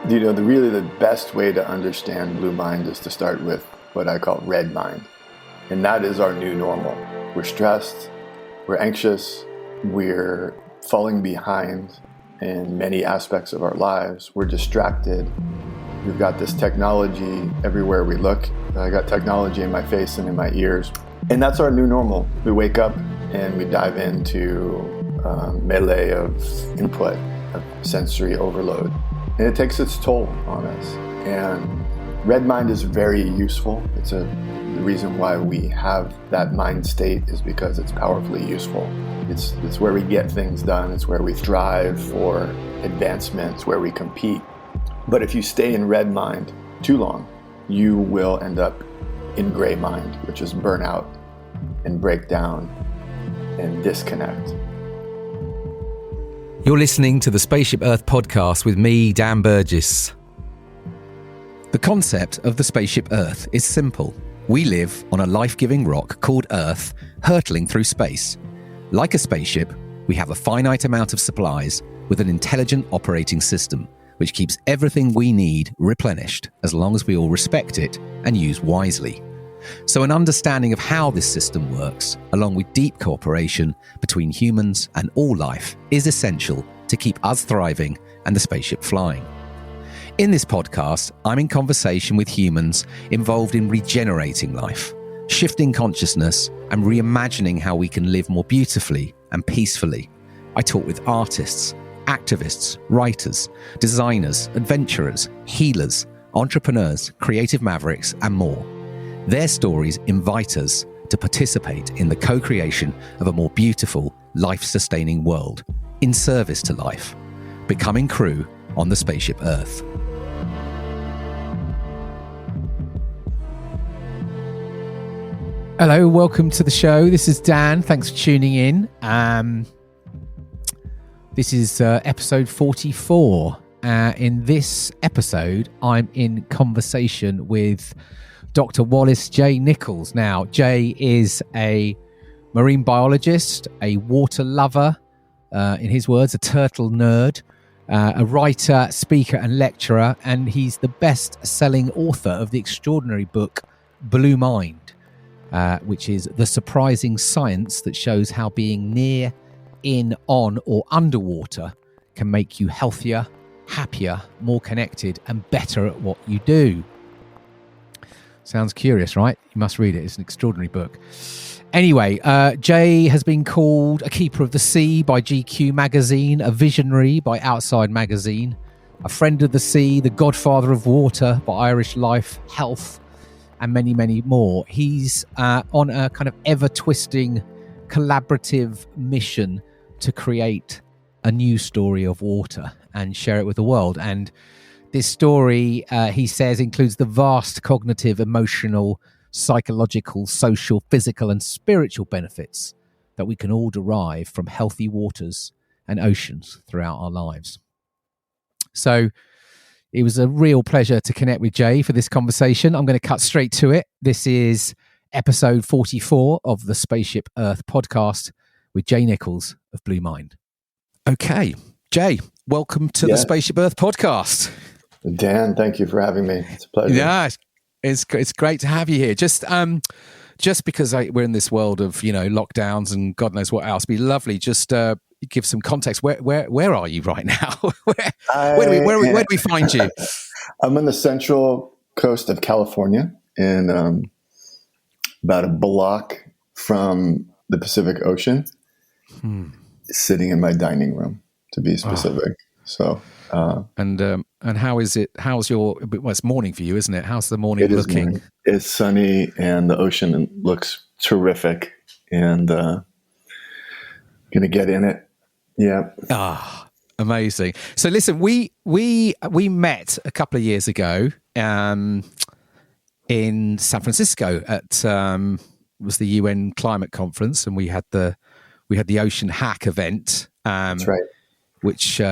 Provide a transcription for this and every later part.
The best way to understand blue mind is to start with what I call red mind. And that is our new normal. We're stressed, we're anxious, we're falling behind in many aspects of our lives. We're distracted. We've got this technology everywhere we look. I got technology in my face and in my ears. And that's our new normal. We wake up and we dive into a melee of input, of sensory overload. And it takes its toll on us. And red mind is very useful. The reason why we have that mind state is because it's powerfully useful. It's where we get things done. It's where we strive for advancement. It's where we compete. But if you stay in red mind too long, you will end up in gray mind, which is burnout and breakdown and disconnect. You're listening to the Spaceship Earth podcast with me, Dan Burgess. The concept of the Spaceship Earth is simple. We live on a life-giving rock called Earth, hurtling through space. Like a spaceship, we have a finite amount of supplies with an intelligent operating system, which keeps everything we need replenished as long as we all respect it and use wisely. So an understanding of how this system works, along with deep cooperation between humans and all life, is essential to keep us thriving and the spaceship flying. In this podcast, I'm in conversation with humans involved in regenerating life, shifting consciousness, and reimagining how we can live more beautifully and peacefully. I talk with artists, activists, writers, designers, adventurers, healers, entrepreneurs, creative mavericks, and more. Their stories invite us to participate in the co-creation of a more beautiful, life-sustaining world in service to life, becoming crew on the Spaceship Earth. Hello, welcome to the show. This is Dan. Thanks for tuning in. This is episode 44. In this episode, I'm in conversation with Dr. Wallace J Nichols. Now, Jay is a marine biologist, a water lover, in his words, a turtle nerd, a writer, speaker, and lecturer, and he's the best-selling author of the extraordinary book Blue Mind, which is the surprising science that shows how being near, in, on, or underwater can make you healthier, happier, more connected, and better at what you do. Sounds curious, right? You must read it. It's an extraordinary book. Anyway, Jay has been called a keeper of the sea by GQ magazine, a visionary by Outside magazine, a friend of the sea, the godfather of water by Irish Life Health, and many, many more. He's on a kind of ever-twisting collaborative mission to create a new story of water and share it with the world. And this story, he says, includes the vast cognitive, emotional, psychological, social, physical, and spiritual benefits that we can all derive from healthy waters and oceans throughout our lives. So it was a real pleasure to connect with Jay for this conversation. I'm going to cut straight to it. This is episode 44 of the Spaceship Earth podcast with Jay Nichols of Blue Mind. Okay, Jay, welcome to the Spaceship Earth podcast. Dan, thank you for having me. It's a pleasure. Yeah, it's great to have you here. Just because we're in this world of lockdowns and God knows what else, it'd be lovely just give some context. Where are you right now? where do we find you? I'm on the central coast of California, and about a block from the Pacific Ocean, sitting in my dining room, to be specific. So, and how is it? How's your? Well, it's morning for you, isn't it? How's the morning looking? Morning. It's sunny, and the ocean looks terrific, and gonna get in it. Yeah. Amazing. So, listen, we met a couple of years ago in San Francisco at was the UN climate conference, and we had the Ocean Hack event. That's right. Which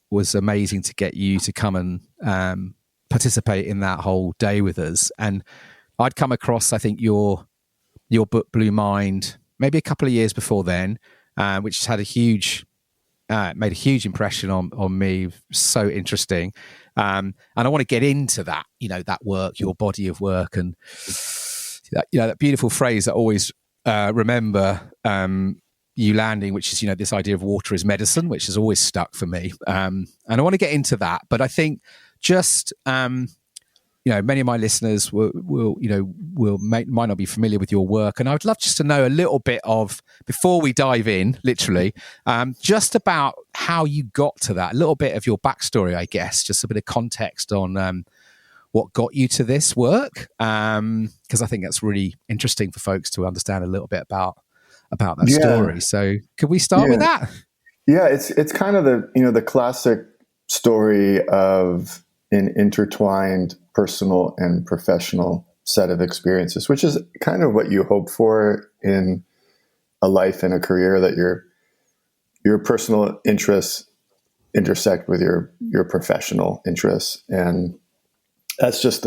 was amazing to get you to come and participate in that whole day with us. And I'd come across, I think, your book Blue Mind maybe a couple of years before then, which had a huge made a huge impression on me. So interesting. And I want to get into that, that work, your body of work, and that beautiful phrase that I always remember you landing, which is, this idea of water is medicine, which has always stuck for me. And I want to get into that, but I think just, many of my listeners might not be familiar with your work. And I would love just to know a little bit of, before we dive in, literally, just about how you got to that, a little bit of your backstory, I guess, just a bit of context on what got you to this work. Because I think that's really interesting for folks to understand a little bit about that story. So could we start with that? Yeah, it's kind of the classic story of an intertwined personal and professional set of experiences, which is kind of what you hope for in a life and a career, that your personal interests intersect with your professional interests. And that's just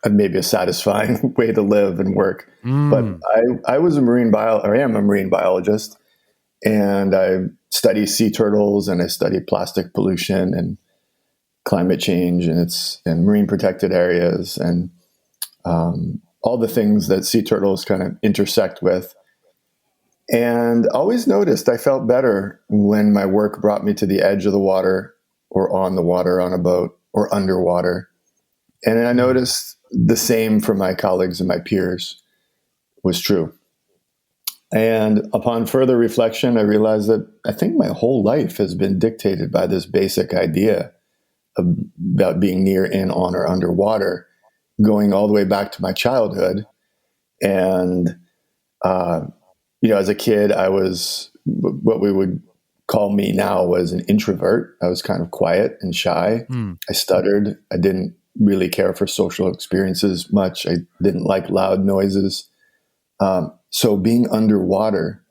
maybe a satisfying way to live and work. But I am a marine biologist, and I study sea turtles, and I study plastic pollution and climate change, and marine protected areas, and all the things that sea turtles kind of intersect with. And always noticed I felt better when my work brought me to the edge of the water, or on the water on a boat, or underwater. And I noticed the same from my colleagues and my peers was true. And upon further reflection, I realized that I think my whole life has been dictated by this basic idea about being near, in, on, or underwater, going all the way back to my childhood. And, as a kid, I was, what we would call me now, was an introvert. I was kind of quiet and shy. I stuttered. I didn't really care for social experiences much. I didn't like loud noises. So being underwater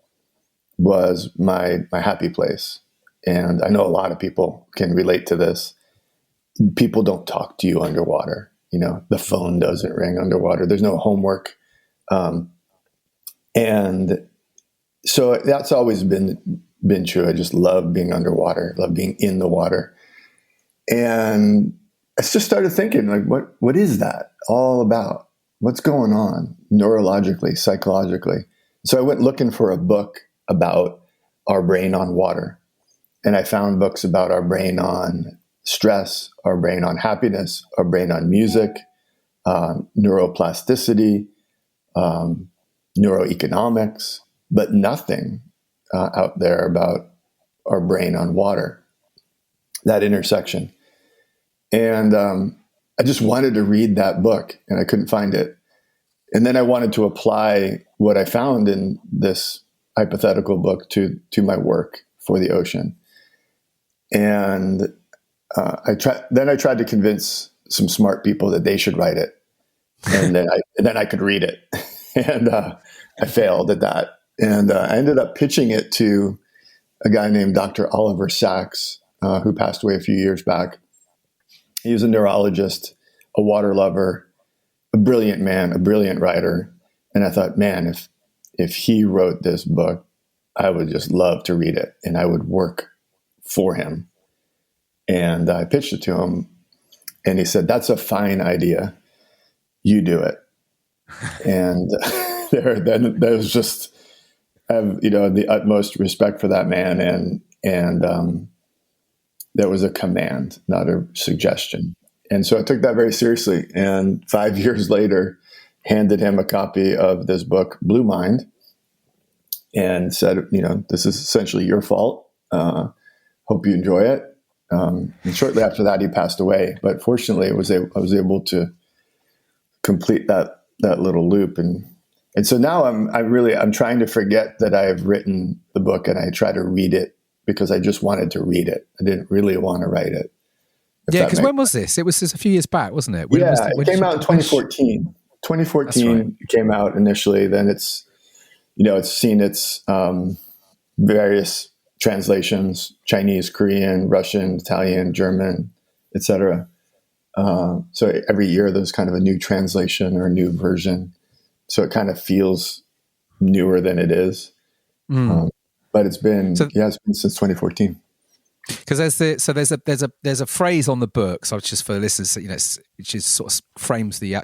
was my happy place. And I know a lot of people can relate to this. People don't talk to you underwater. The phone doesn't ring underwater. There's no homework. And so that's always been true. I just love being underwater, love being in the water. And I just started thinking, like, what is that all about? What's going on neurologically, psychologically? So I went looking for a book about our brain on water. And I found books about our brain on stress, our brain on happiness, our brain on music, neuroplasticity, neuroeconomics, but nothing out there about our brain on water, that intersection. And I just wanted to read that book, and I couldn't find it. And then I wanted to apply what I found in this hypothetical book to my work for the ocean. And I tried to convince some smart people that they should write it, and then I could read it. And I failed at that. And I ended up pitching it to a guy named Dr. Oliver Sacks, who passed away a few years back. He was a neurologist, a water lover, a brilliant man, a brilliant writer. And I thought, man, if he wrote this book, I would just love to read it, and I would work for him. And I pitched it to him, and he said, "That's a fine idea. You do it." And then there was just, I have, the utmost respect for that man. And that was a command, not a suggestion. And so I took that very seriously. And 5 years later, handed him a copy of this book, Blue Mind, and said, this is essentially your fault. Hope you enjoy it. And shortly after that, he passed away. But fortunately, I was able to complete that little loop. And so now I'm trying to forget that I've written the book, and I try to read it because I just wanted to read it. I didn't really want to write it. Yeah, because when was this? It was just a few years back, wasn't it? When it came out in 2014. 2014 right. It came out initially. Then it's seen its various translations: Chinese, Korean, Russian, Italian, German, etc. So every year there's kind of a new translation or a new version. So it kind of feels newer than it is. But it's been since 2014. Because there's a phrase on the book, so just for the listeners, which is sort of frames the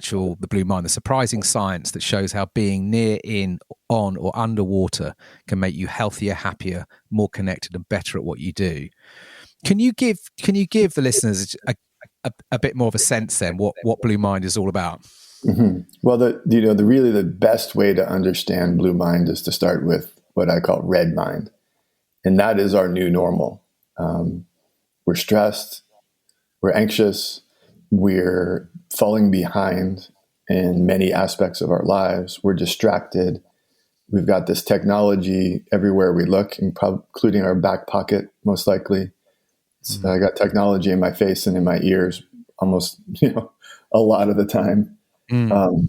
blue mind, the surprising science that shows how being near, in, on, or underwater can make you healthier, happier, more connected, and better at what you do. Can you give the listeners a bit more of a sense then what blue mind is all about? Mm-hmm. Well, the best way to understand blue mind is to start with what I call red mind, and that is our new normal. We're stressed, we're anxious, we're falling behind in many aspects of our lives. We're distracted. We've got this technology everywhere we look, including our back pocket, most likely. Mm-hmm. I got technology in my face and in my ears almost, a lot of the time. Mm.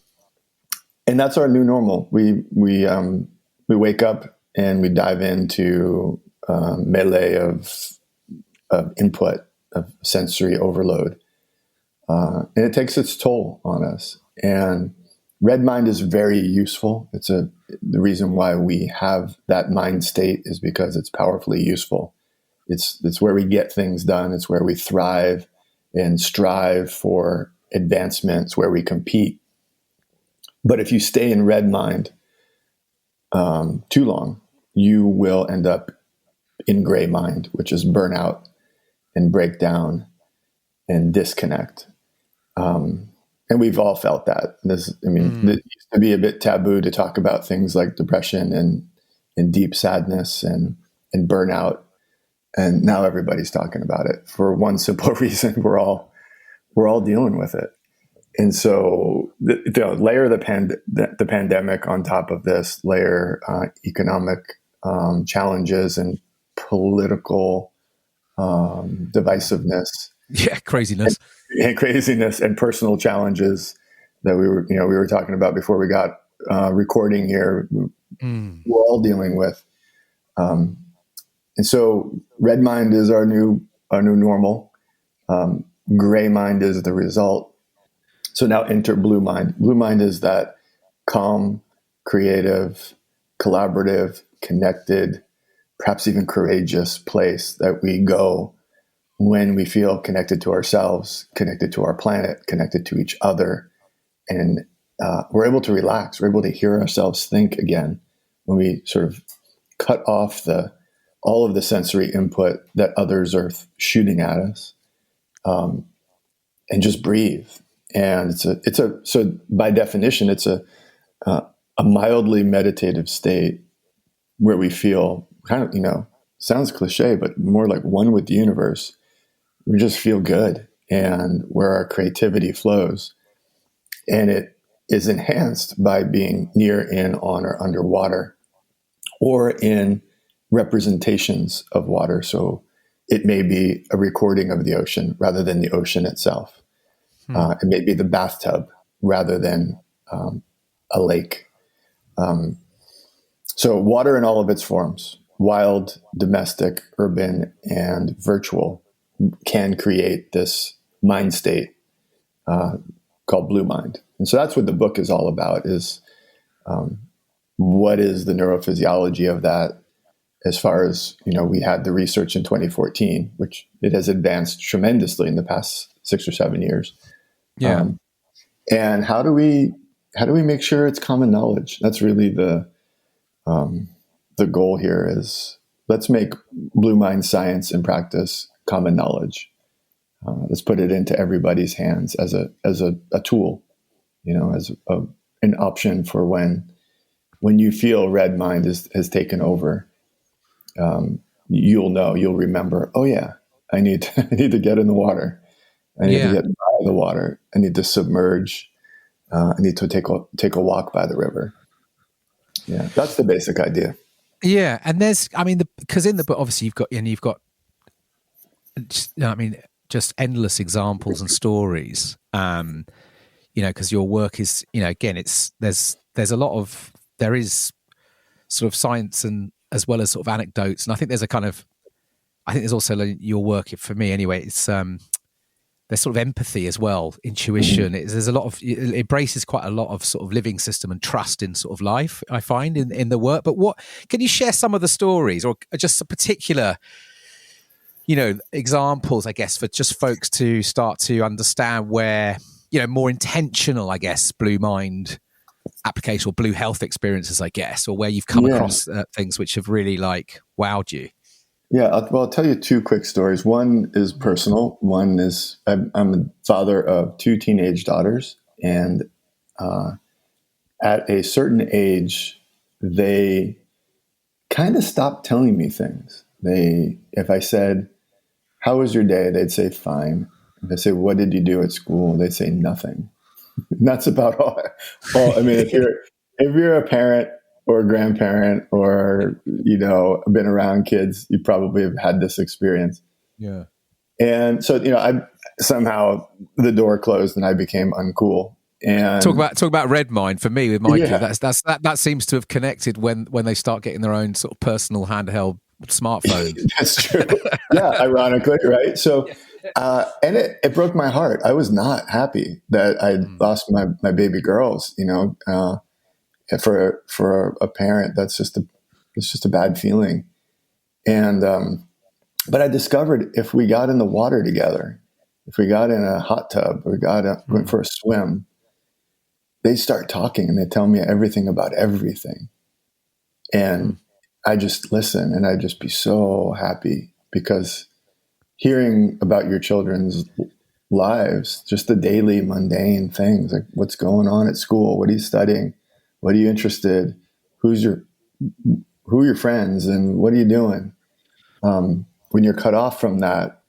And that's our new normal. We wake up and we dive into melee of input, of sensory overload. And it takes its toll on us. And red mind is very useful. The reason why we have that mind state is because it's powerfully useful. It's where we get things done. It's where we thrive and strive for advancement. It's where we compete. But if you stay in red mind too long, you will end up in gray mind, which is burnout and breakdown and disconnect. And we've all felt that. It used to be a bit taboo to talk about things like depression and deep sadness and burnout. And now everybody's talking about it for one simple reason. We're all dealing with it. And so layer the pandemic on top of this, layer economic challenges and political divisiveness. Yeah, craziness. And craziness and personal challenges that we were talking about before we got recording here. We're all dealing with. And so red mind is our new normal. Gray mind is the result. So now enter blue mind. Blue mind is that calm, creative, collaborative, connected, perhaps even courageous place that we go when we feel connected to ourselves, connected to our planet, connected to each other. And we're able to relax. We're able to hear ourselves think again when we sort of cut off all of the sensory input that others are shooting at us, and just breathe. And so by definition, it's a mildly meditative state where we feel kind of, sounds cliche, but more like one with the universe. We just feel good, and where our creativity flows. And it is enhanced by being near, in, on, or underwater, or in representations of water. So it may be a recording of the ocean rather than the ocean itself. It may be the bathtub rather than a lake. So water in all of its forms, wild, domestic, urban, and virtual, can create this mind state called blue mind. And so that's what the book is all about, is what is the neurophysiology of that. As far as, we had the research in 2014, which it has advanced tremendously in the past 6 or 7 years. Yeah. And how do we make sure it's common knowledge? That's really the goal here, is let's make blue mind science and practice common knowledge. Let's put it into everybody's hands as a tool, as an option for when you feel red mind has taken over. You'll remember, oh yeah, I need to get in the water. I need to get by the water. I need to submerge. I need to take a walk by the river. Yeah, that's the basic idea. Yeah, and because in the book, obviously you've got, just endless examples and stories. Because your work is, again, there's sort of science and as well as sort of anecdotes, and I think there's also your work, for me anyway. It's there's sort of empathy as well, intuition. There's a lot of, it embraces quite a lot of sort of living system and trust in sort of life, I find, in the work. But can you share some of the stories, or just a particular examples, I guess, for just folks to start to understand where, more intentional, I guess, blue mind application or blue health experiences, I guess, or where you've come across things which have really like wowed you? Yeah, I'll tell you two quick stories. One is personal. One is I'm a father of two teenage daughters, and at a certain age, they kind of stopped telling me things. If I said, "How was your day?" they'd say, "Fine." If I say, "What did you do at school?" they'd say, "Nothing." And that's about all. I mean, if you're a parent or a grandparent or been around kids, you probably have had this experience. Yeah. And so I somehow the door closed and I became uncool. And talk about red mind for me with my kid. That seems to have connected when they start getting their own sort of personal handheld smartphone. That's true. Yeah, ironically, right? So, and it broke my heart. I was not happy that I lost my baby girls. For a parent, it's just a bad feeling. And but I discovered if we got in the water together, if we got in a hot tub, or went for a swim, they start talking and they tell me everything about everything. And I just listen and I'd just be so happy, because hearing about your children's lives, just the daily mundane things, like what's going on at school, what are you studying, what are you interested, who are your friends, and what are you doing? When you're cut off from that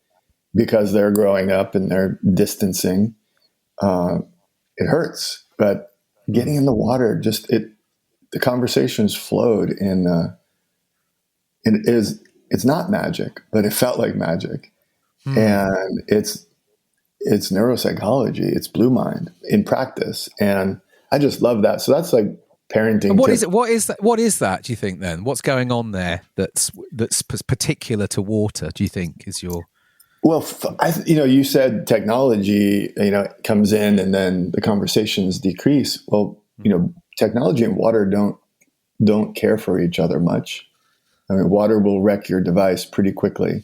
because they're growing up and they're distancing, it hurts. But getting in the water, the conversations flowed it's not magic, but it felt like magic. And it's neuropsychology, it's blue mind in practice. And I just love that. So that's like parenting. And what is that, do you think then? What's going on there that's particular to water, do you think, is your... Well, you said technology, comes in and then the conversations decrease. Well, technology and water don't care for each other much. I mean, water will wreck your device pretty quickly.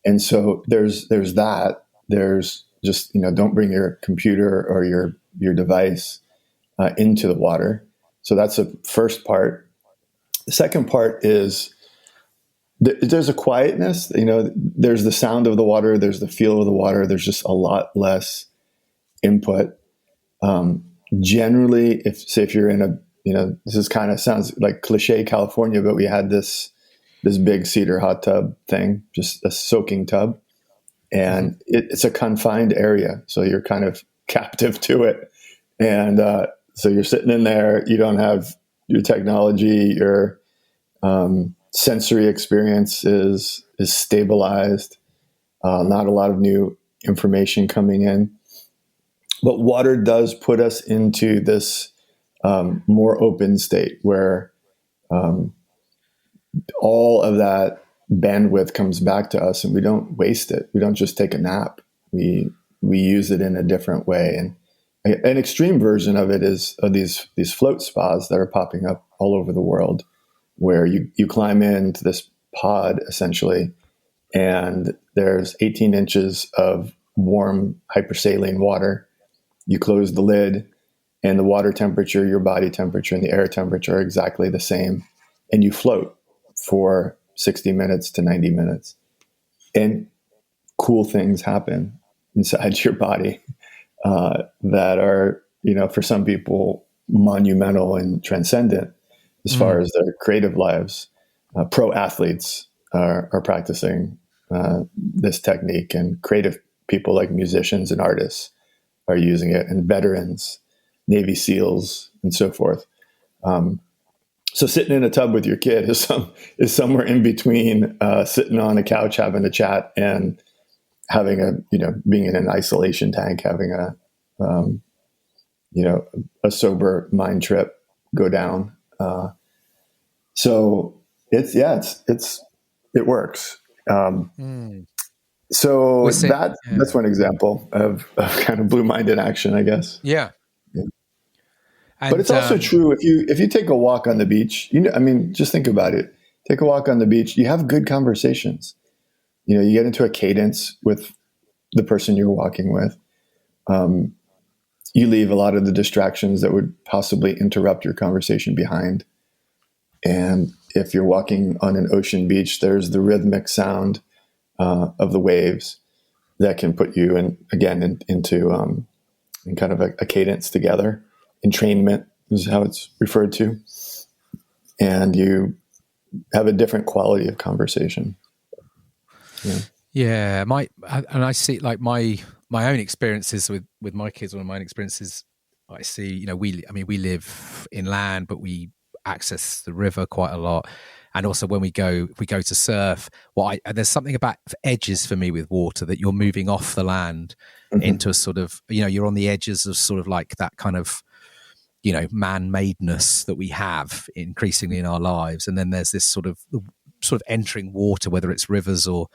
And so there's that. There's just, don't bring your computer or your device into the water. So that's the first part. The second part is there's a quietness, there's the sound of the water, there's the feel of the water. There's just a lot less input. Generally, if you're in this is kind of sounds like cliche California, but we had this big cedar hot tub thing, just a soaking tub. And it's a confined area. So you're kind of captive to it. And so you're sitting in there, you don't have your technology, your sensory experience is stabilized, not a lot of new information coming in. But water does put us into this more open state where all of that bandwidth comes back to us and we don't waste it. We don't just take a nap. We use it in a different way. And an extreme version of it is these float spas that are popping up all over the world, where you climb into this pod essentially, and there's 18 inches of warm hypersaline water. You close the lid, and the water temperature, your body temperature, and the air temperature are exactly the same, and you float for 60 minutes to 90 minutes. And cool things happen inside your body that are, for some people, monumental and transcendent as far as their creative lives. Pro athletes are practicing this technique, and creative people like musicians and artists are using it, and veterans, Navy SEALs, and so forth. So sitting in a tub with your kid is somewhere in between sitting on a couch having a chat and having being in an isolation tank, having a sober mind trip go down. So it works. So that's one example of kind of blue mind in action, I guess. Yeah. And, but it's also true if you take a walk on the beach, just think about it. Take a walk on the beach. You have good conversations. you get into a cadence with the person you're walking with. You leave a lot of the distractions that would possibly interrupt your conversation behind. And if you're walking on an ocean beach, there's the rhythmic sound of the waves that can put you into in kind of a cadence together. Entrainment is how it's referred to. And you have a different quality of conversation. Yeah. I see like my own experiences with my kids. One of my own experiences, I see, we live inland, but we access the river quite a lot. And also when we go to surf, there's something about edges for me with water, that you're moving off the land into a sort of, you're on the edges of sort of like that kind of, man-madeness that we have increasingly in our lives. And then there's this sort of entering water, whether it's rivers or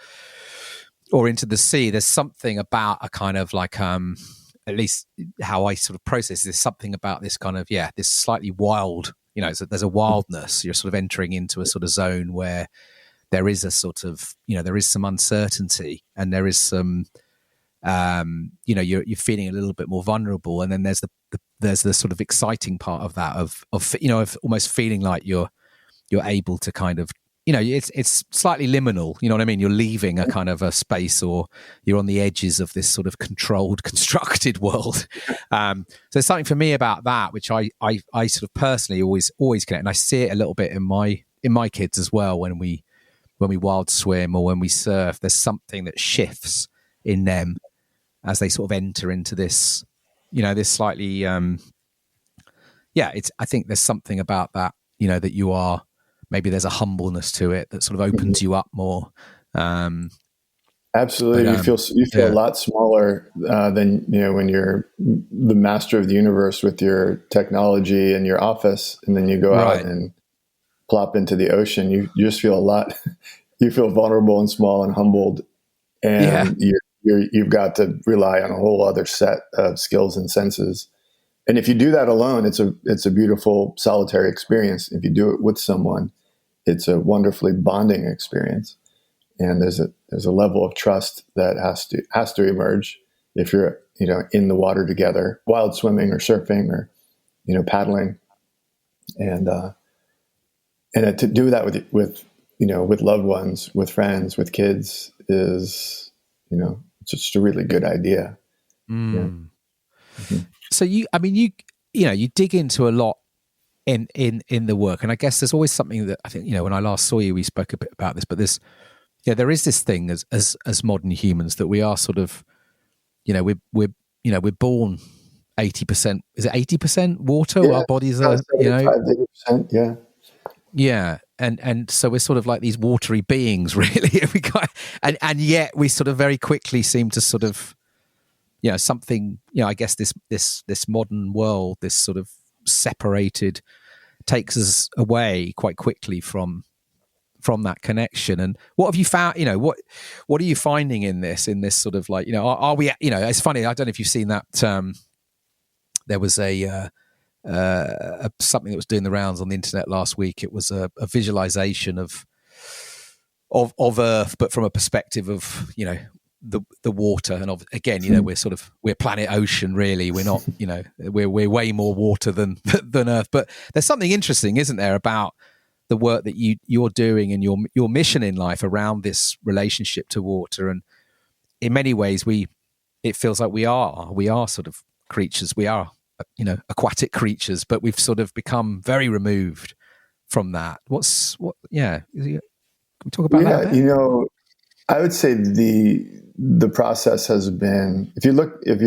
into the sea. There's something about a kind of like, at least how I sort of process, there's something about this kind of, this slightly wild, there's a wildness. You're sort of entering into a sort of zone where there is a sort of, there is some uncertainty, and there is some, you're feeling a little bit more vulnerable. And then there's the sort of exciting part of that, of almost feeling like you're able to kind of, it's slightly liminal, you know what I mean? You're leaving a kind of a space, or you're on the edges of this sort of controlled, constructed world. So there's something for me about that, which I sort of personally always connect. And I see it a little bit in my kids as well. When we wild swim or when we surf, there's something that shifts in them as they sort of enter into this, this slightly, I think there's something about that, that you are, maybe there's a humbleness to it that sort of opens you up more. Absolutely. You feel a lot smaller than, when you're the master of the universe with your technology in your office, and then you go out and plop into the ocean. You just feel you feel vulnerable and small and humbled. And you've got to rely on a whole other set of skills and senses. And if you do that alone, it's a beautiful solitary experience. If you do it with someone, it's a wonderfully bonding experience. And there's a level of trust that has to emerge if you're in the water together, wild swimming or surfing or paddling, and to do that with loved ones, with friends, with kids is it's just a really good idea. Mm. Yeah. So you dig into a lot in the work, and I guess there's always something that I think when I last saw you, we spoke a bit about this, but there is this thing as modern humans that we are sort of we're born 80%. Is it 80% water? Yeah, our bodies are 80%. Yeah, and so we're sort of like these watery beings, really. and yet we sort of very quickly seem to sort of something. I guess this modern world, this sort of separated, takes us away quite quickly from that connection. And what have you found? What are you finding in this sort of like are we? It's funny. I don't know if you've seen that. There was something that was doing the rounds on the internet last week. It was a visualization of Earth, but from a perspective of the water. And again, we're planet ocean, really. We're not, we're way more water than Earth. But there's something interesting, isn't there, about the work that you're doing and your mission in life around this relationship to water. And in many ways, it feels like we are sort of creatures. We are, aquatic creatures, but we've sort of become very removed from that. Can we talk about that? Yeah, I would say the process has been, if you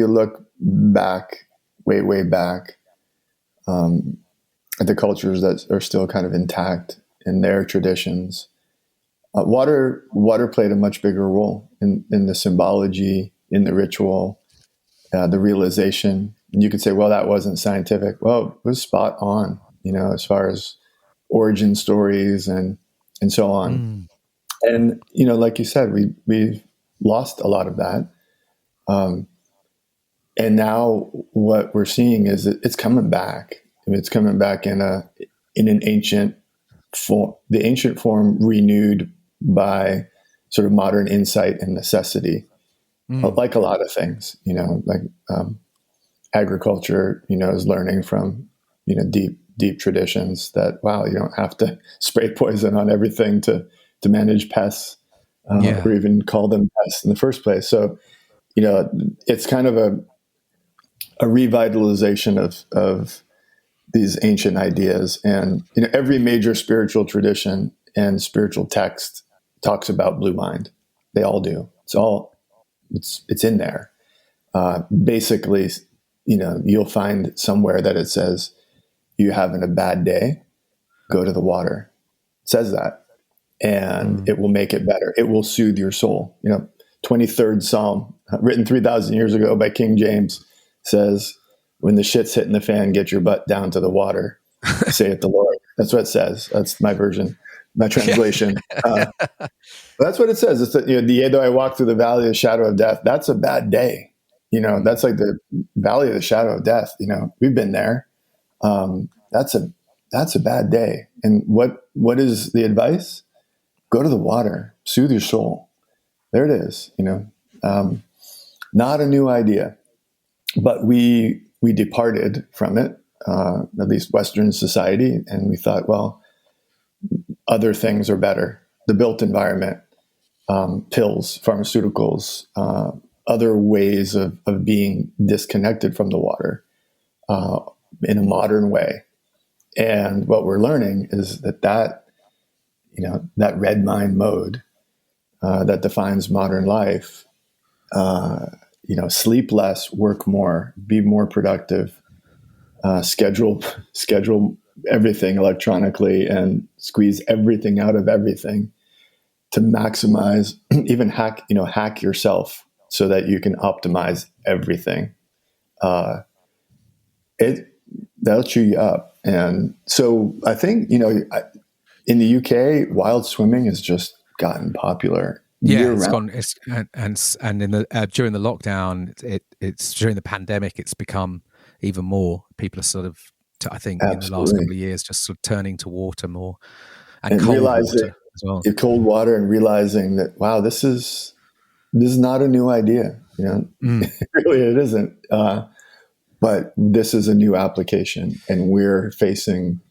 look back, way back, at the cultures that are still kind of intact in their traditions, water played a much bigger role in the symbology, in the ritual, the realization. And you could say, well, that wasn't scientific. Well, it was spot on, as far as origin stories and so on. And, like you said, we've lost a lot of that. And now what we're seeing is that it's coming back. I mean, it's coming back in an ancient form, the ancient form renewed by sort of modern insight and necessity, like a lot of things, like agriculture, is learning from, deep traditions that, wow, you don't have to spray poison on everything to manage pests, or even call them pests in the first place. So, it's kind of a revitalization of these ancient ideas. And, every major spiritual tradition and spiritual text talks about blue mind. They all do. It's in there. Basically, you'll find somewhere that it says, you having a bad day, go to the water. It says that. And it will make it better. It will soothe your soul. 23rd Psalm, written 3,000 years ago by King James, says, when the shit's hitting the fan, get your butt down to the water, saith the Lord. That's what it says. That's my version, my translation. That's what it says. It's the yea, though I walk through the valley of the shadow of death. That's a bad day. That's like the valley of the shadow of death. We've been there. That's a bad day. And what is the advice? Go to the water, soothe your soul. There it is. Not a new idea, but we departed from it, at least Western society. And we thought, well, other things are better. The built environment, pills, pharmaceuticals, other ways of being disconnected from the water in a modern way. And what we're learning is that red mind mode that defines modern life, sleep less, work more, be more productive, schedule everything electronically and squeeze everything out of everything to maximize, even hack yourself so that you can optimize everything. That'll chew you up. And so I think, in the UK, wild swimming has just gotten popular. Yeah, it's gone. And in the during the lockdown, it's during the pandemic, it's become even more. People are sort of, I think, in the last couple of years, just sort of turning to water more and cold water as well. Cold water, and realizing that, wow, this is not a new idea. Really, it isn't. But this is a new application, and we're facing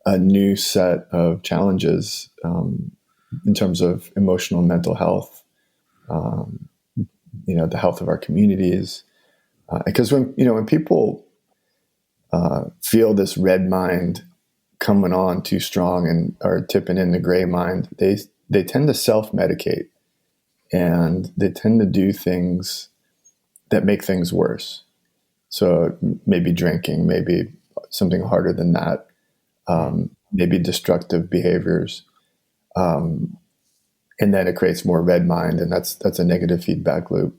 a new set of challenges in terms of emotional and mental health, the health of our communities. Because when people feel this red mind coming on too strong and are tipping in the gray mind, they tend to self-medicate, and they tend to do things that make things worse. So maybe drinking, maybe something harder than that, maybe destructive behaviors. And then it creates more red mind, and that's a negative feedback loop.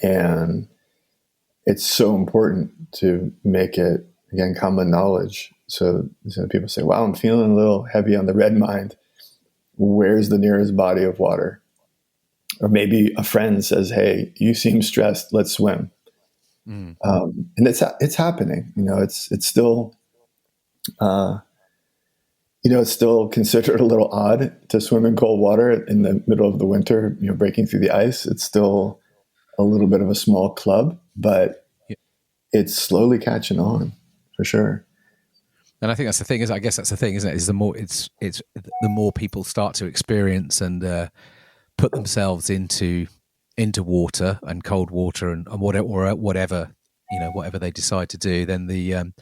And it's so important to make it, again, common knowledge. So people say, wow, I'm feeling a little heavy on the red mind. Where's the nearest body of water? Or maybe a friend says, hey, you seem stressed, let's swim. And it's happening. It's still, it's still considered a little odd to swim in cold water in the middle of the winter, breaking through the ice. It's still a little bit of a small club, but it's slowly catching on, for sure. And I think that's the thing. I guess that's the thing, isn't it? Is the more the more people start to experience and put themselves into water and cold water and whatever they decide to do, then it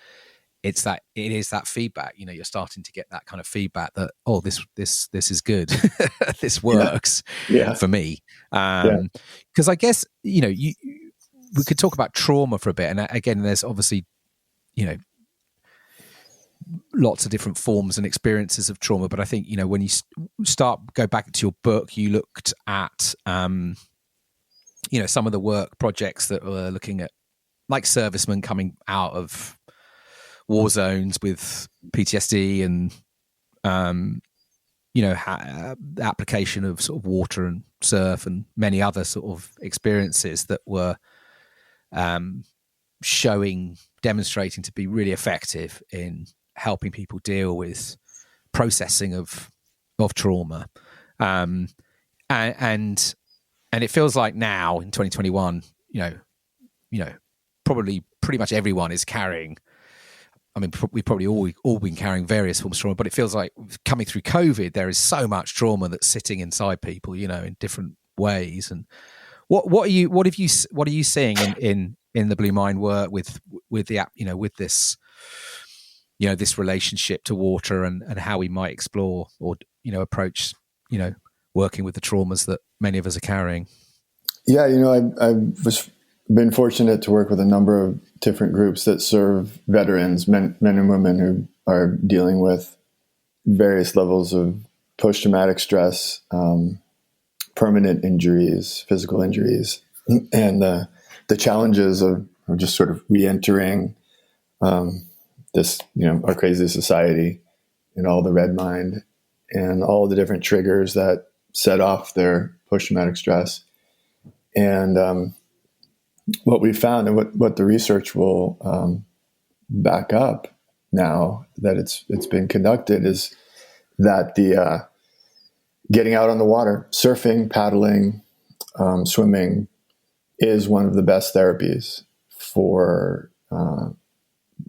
is that feedback. You're starting to get that kind of feedback that, oh, this is good, this works for me. Because I guess we could talk about trauma for a bit, and again, there's obviously lots of different forms and experiences of trauma. But I think when you go back to your book, you looked at some of the work projects that were looking at, like, servicemen coming out of war zones with PTSD and the application of sort of water and surf and many other sort of experiences that were demonstrating to be really effective in helping people deal with processing of trauma. and it feels like now in 2021, probably pretty much everyone is carrying. I mean, we've probably all been carrying various forms of trauma, but it feels like coming through COVID, there is so much trauma that's sitting inside people, in different ways. And what are you seeing in the Blue Mind work with the app, with this, this relationship to water and how we might explore or approach, working with the traumas that many of us are carrying? Yeah, I've been fortunate to work with a number of different groups that serve veterans, men and women who are dealing with various levels of post-traumatic stress, permanent injuries, physical injuries, and the challenges of just sort of re-entering this, our crazy society and all the red mind and all the different triggers that set off their post-traumatic stress. And what we found and what the research will back up now that it's been conducted is that the getting out on the water, surfing, paddling, swimming is one of the best therapies for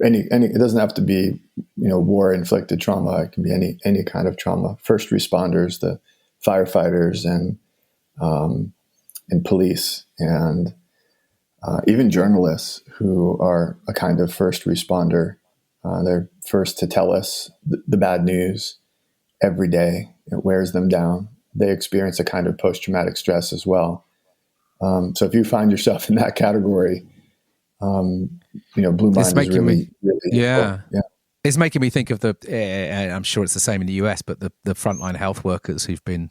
any. It doesn't have to be war inflicted trauma. It can be any kind of trauma. First responders, the firefighters, and police, and even journalists who are a kind of first responder. They're first to tell us the bad news every day. It wears them down. They experience a kind of post-traumatic stress as well. So if you find yourself in that category, Blue Mind is really yeah. Yeah. It's making me think of I'm sure it's the same in the US, but the frontline health workers who've been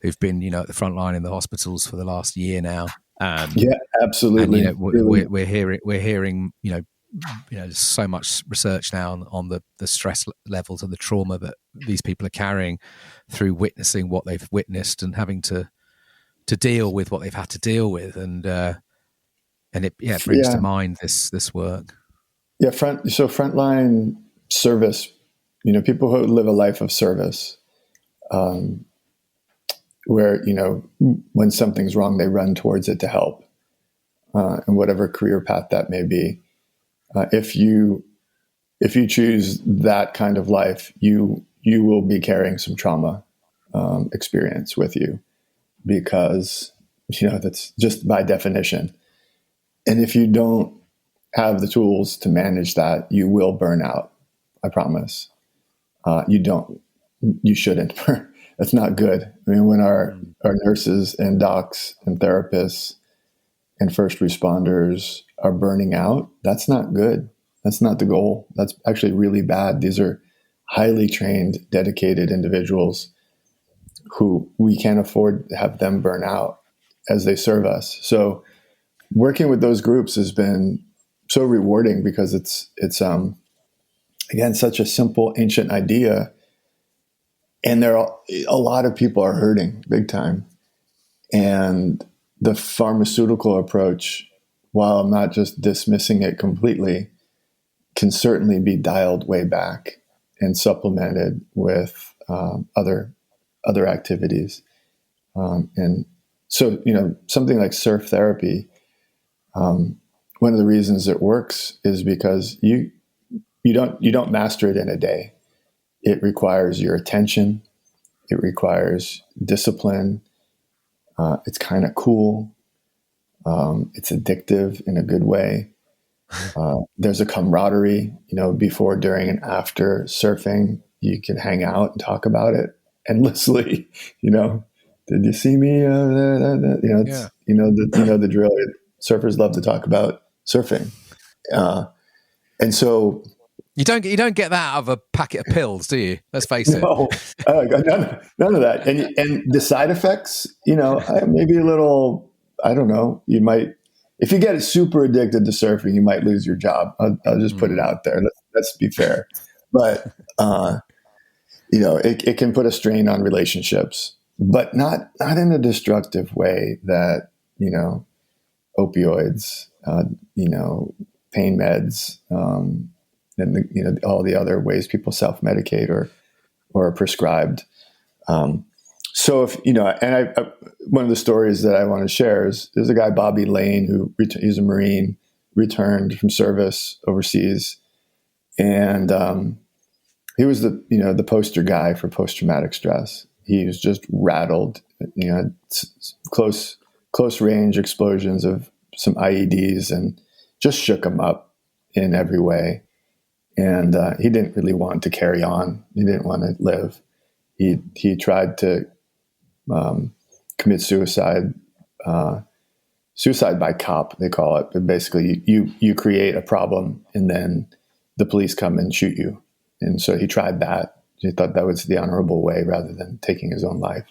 at the front line in the hospitals for the last year now. Yeah, absolutely. And, we're hearing so much research now on the stress levels and the trauma that these people are carrying through witnessing what they've witnessed and having to deal with what they've had to deal with, and it brings to mind this work. Yeah, frontline service, people who live a life of service, where when something's wrong, they run towards it to help, and whatever career path that may be. If you choose that kind of life, you will be carrying some trauma experience with you, because that's just by definition. And if you don't have the tools to manage that, you will burn out. I promise. You shouldn't. That's not good. I mean, when our nurses and docs and therapists and first responders are burning out, that's not good. That's not the goal. That's actually really bad. These are highly trained, dedicated individuals who we can't afford to have them burn out as they serve us. So working with those groups has been so rewarding, because it's again, such a simple ancient idea. And a lot of people are hurting big time. And the pharmaceutical approach, while I'm not just dismissing it completely, can certainly be dialed way back and supplemented with other activities. And so, something like surf therapy, one of the reasons it works is because you don't master it in a day. It requires your attention. It requires discipline. It's kind of cool. It's addictive in a good way. There's a camaraderie, before, during, and after surfing. You can hang out and talk about it endlessly. Did you see me? The drill. Surfers love to talk about surfing, and so you don't get that out of a packet of pills, do you? Let's face it. No, none of that. And the side effects, maybe a little. I don't know. You might, if you get super addicted to surfing, you might lose your job. I'll just put it out there. Let's be fair. But it can put a strain on relationships, but not in a destructive way that opioids, pain meds, and all the other ways people self-medicate or are prescribed. So if, and one of the stories that I want to share is there's a guy, Bobby Lane, who he's a Marine, returned from service overseas. And he was the poster guy for post-traumatic stress. He was just rattled, close range explosions of some IEDs and just shook him up in every way. And he didn't really want to carry on. He didn't want to live. He tried to commit suicide, suicide by cop, they call it. But basically, you create a problem and then the police come and shoot you. And so he tried that. He thought that was the honorable way rather than taking his own life.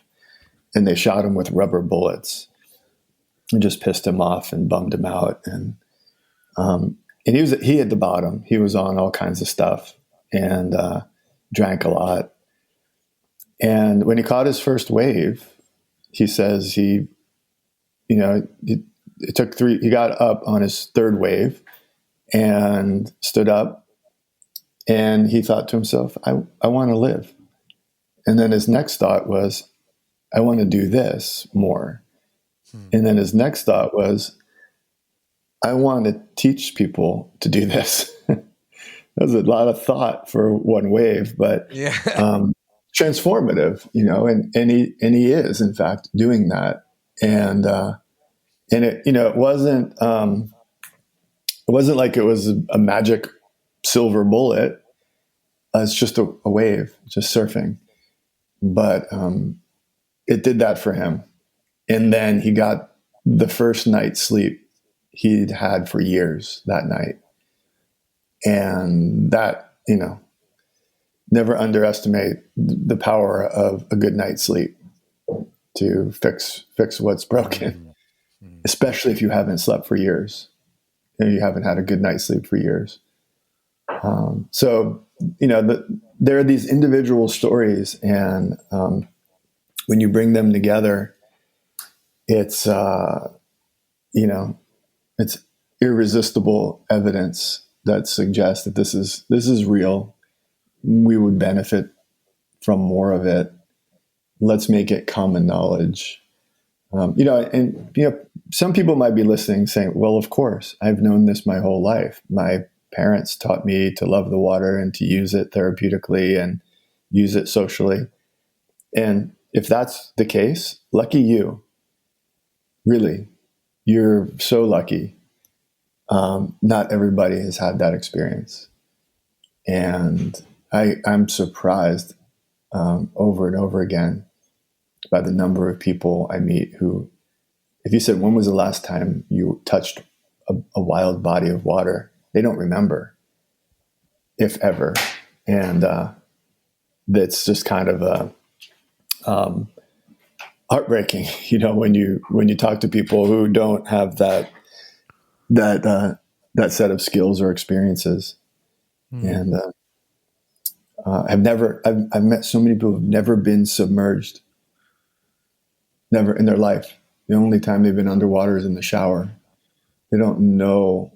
And they shot him with rubber bullets and just pissed him off and bummed him out. And he hit the bottom. He was on all kinds of stuff and drank a lot. And when he caught his first wave, he says it took three. He got up on his third wave and stood up. And he thought to himself, I want to live. And then his next thought was, I want to do this more. And then his next thought was, I want to teach people to do this. That was a lot of thought for one wave, but transformative, and he is in fact doing that. And it wasn't like it was a magic silver bullet. It's just a wave, just surfing. But it did that for him. And then he got the first night's sleep he'd had for years that night. And that, never underestimate the power of a good night's sleep to fix what's broken, especially if you haven't slept for years and you haven't had a good night's sleep for years. So, there are these individual stories, and when you bring them together, it's it's irresistible evidence that suggests that this is real. We would benefit from more of it. Let's make it common knowledge. Some people might be listening saying, well, of course, I've known this my whole life. My parents taught me to love the water and to use it therapeutically and use it socially. And if that's the case, lucky you. Really, you're so lucky. Not everybody has had that experience. And I'm surprised over and over again by the number of people I meet who, if you said, when was the last time you touched a wild body of water? They don't remember, if ever. And that's just kind of heartbreaking, when you talk to people who don't have that set of skills or experiences. And I've met so many people who've never been submerged, never in their life. The only time they've been underwater is in the shower. They don't know,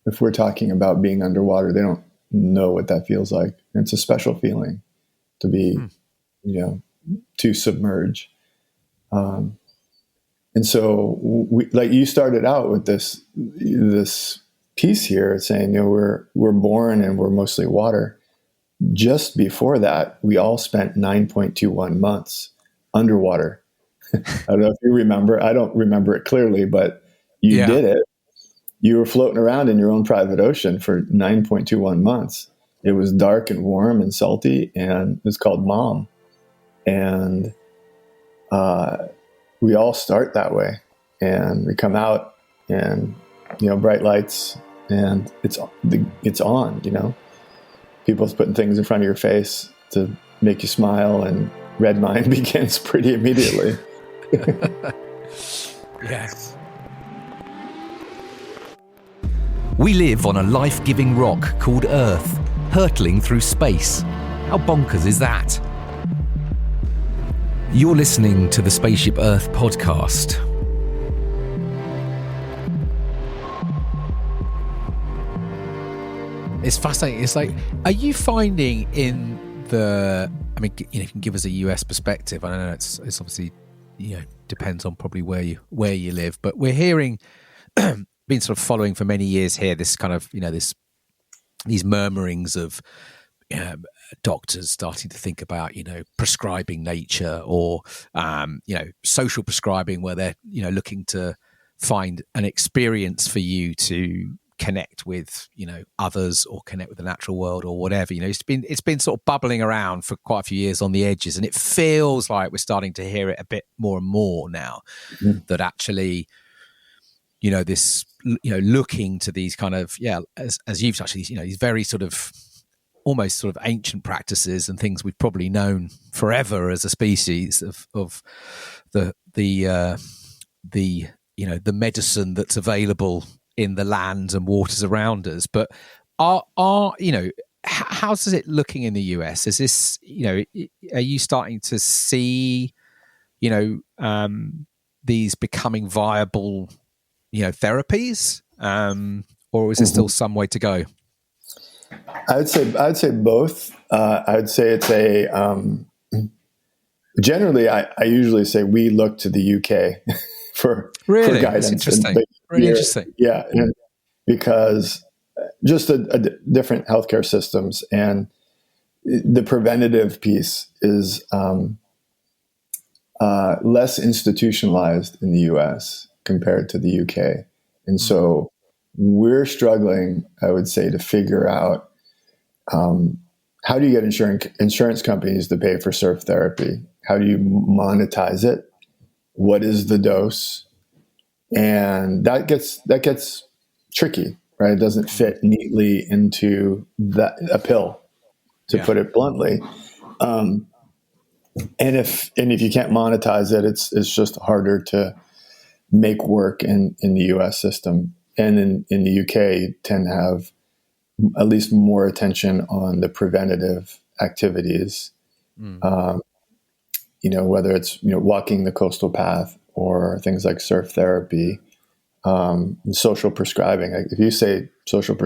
if we're talking about being underwater, they don't know what that feels like. And it's a special feeling to be, to submerge. And so like you started out with this piece here saying, we're born and we're mostly water. Just before that, we all spent 9.21 months underwater. I don't know if you remember. I don't remember it clearly, but you did it. You were floating around in your own private ocean for 9.21 months. It was dark and warm and salty, and it's called Mom. And we all start that way, and we come out, and bright lights, and it's on. People's putting things in front of your face to make you smile, and red mind begins pretty immediately. Yes. We live on a life-giving rock called Earth, hurtling through space. How bonkers is that? You're listening to the Spaceship Earth podcast. It's fascinating. It's like, are you finding in the I mean, you can give us a US perspective. I don't know it's obviously, depends on probably where you live, but we're hearing, been sort of following for many years here, this kind of, these murmurings of doctors starting to think about, prescribing nature or, social prescribing, where they're, looking to find an experience for you to connect with, others or connect with the natural world or whatever. It's been sort of bubbling around for quite a few years on the edges, and it feels like we're starting to hear it a bit more and more now. Mm-hmm. That actually, this, looking to these kind of, as you've touched, these very sort of almost sort of ancient practices and things we've probably known forever as a species of the medicine that's available in the lands and waters around us. But how's it looking in the US? Is this, are you starting to see, these becoming viable, therapies, or is there still some way to go? I'd say both. I'd say it's generally, I usually say we look to the UK for guidance. That's interesting. Really interesting. Yeah, because just a different healthcare systems, and the preventative piece is less institutionalized in the US compared to the UK. And so we're struggling, I would say, to figure out how do you get insurance companies to pay for surf therapy? How do you monetize it? What is the dose? And that gets tricky, right? It doesn't fit neatly into a pill, to put it bluntly. And if you can't monetize it, it's just harder to make work in the US system. And in the UK, you tend to have at least more attention on the preventative activities. Whether it's walking the coastal path or things like surf therapy, social prescribing. If you say social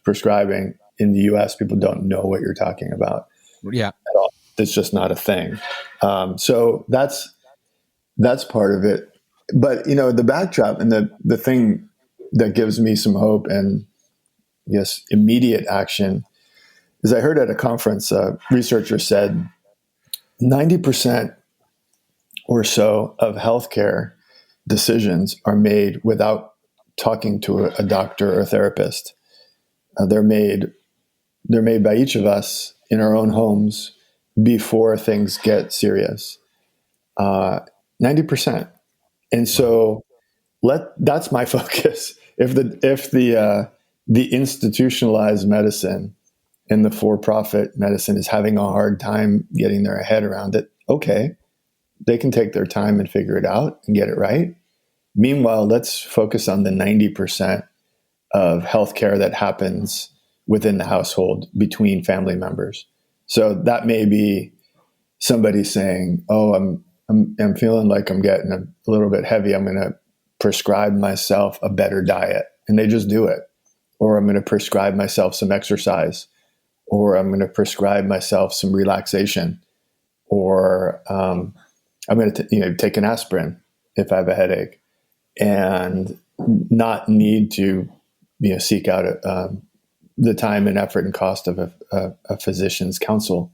prescribing in the US, people don't know what you're talking about. Yeah, at all. It's just not a thing. So that's part of it. But the backdrop and the thing that gives me some hope and yes, immediate action is I heard at a conference, a researcher said 90% or so of healthcare decisions are made without talking to a doctor or a therapist. They're made by each of us in our own homes before things get serious. 90%. And so that's my focus. If the institutionalized medicine and the for-profit medicine is having a hard time getting their head around it, okay, they can take their time and figure it out and get it right. Meanwhile, let's focus on the 90% of healthcare that happens within the household between family members. So that may be somebody saying, "Oh, I'm feeling like I'm getting a little bit heavy. I'm going to prescribe myself a better diet," and they just do it. Or I'm going to prescribe myself some exercise, or I'm going to prescribe myself some relaxation, or I'm going to take an aspirin if I have a headache, and not need to seek out the time and effort and cost of a physician's counsel.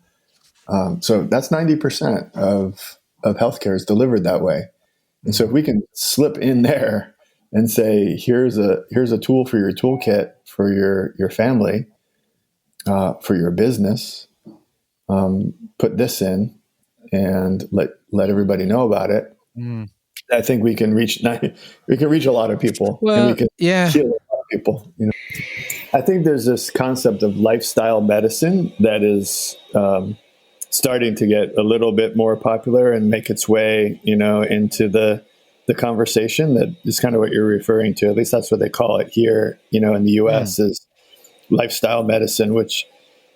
So that's 90% of healthcare is delivered that way. And so if we can slip in there and say, here's a tool for your toolkit for your family, for your business, put this in and let everybody know about it. I think we can reach a lot of people. Well, and we can heal a lot of people. I think there's this concept of lifestyle medicine that is starting to get a little bit more popular and make its way, into the conversation. That is kind of what you're referring to. At least that's what they call it here, in the US is lifestyle medicine, which,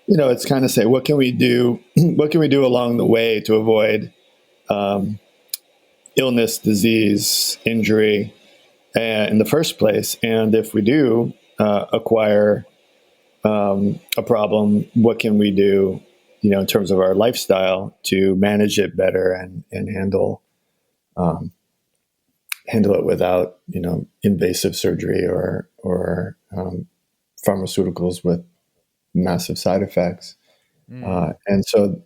it's kind of say, what can we do? What can we do along the way to avoid illness, disease, injury in the first place? And if we do acquire a problem, what can we do in terms of our lifestyle to manage it better and handle it without, invasive surgery or pharmaceuticals with massive side effects. And so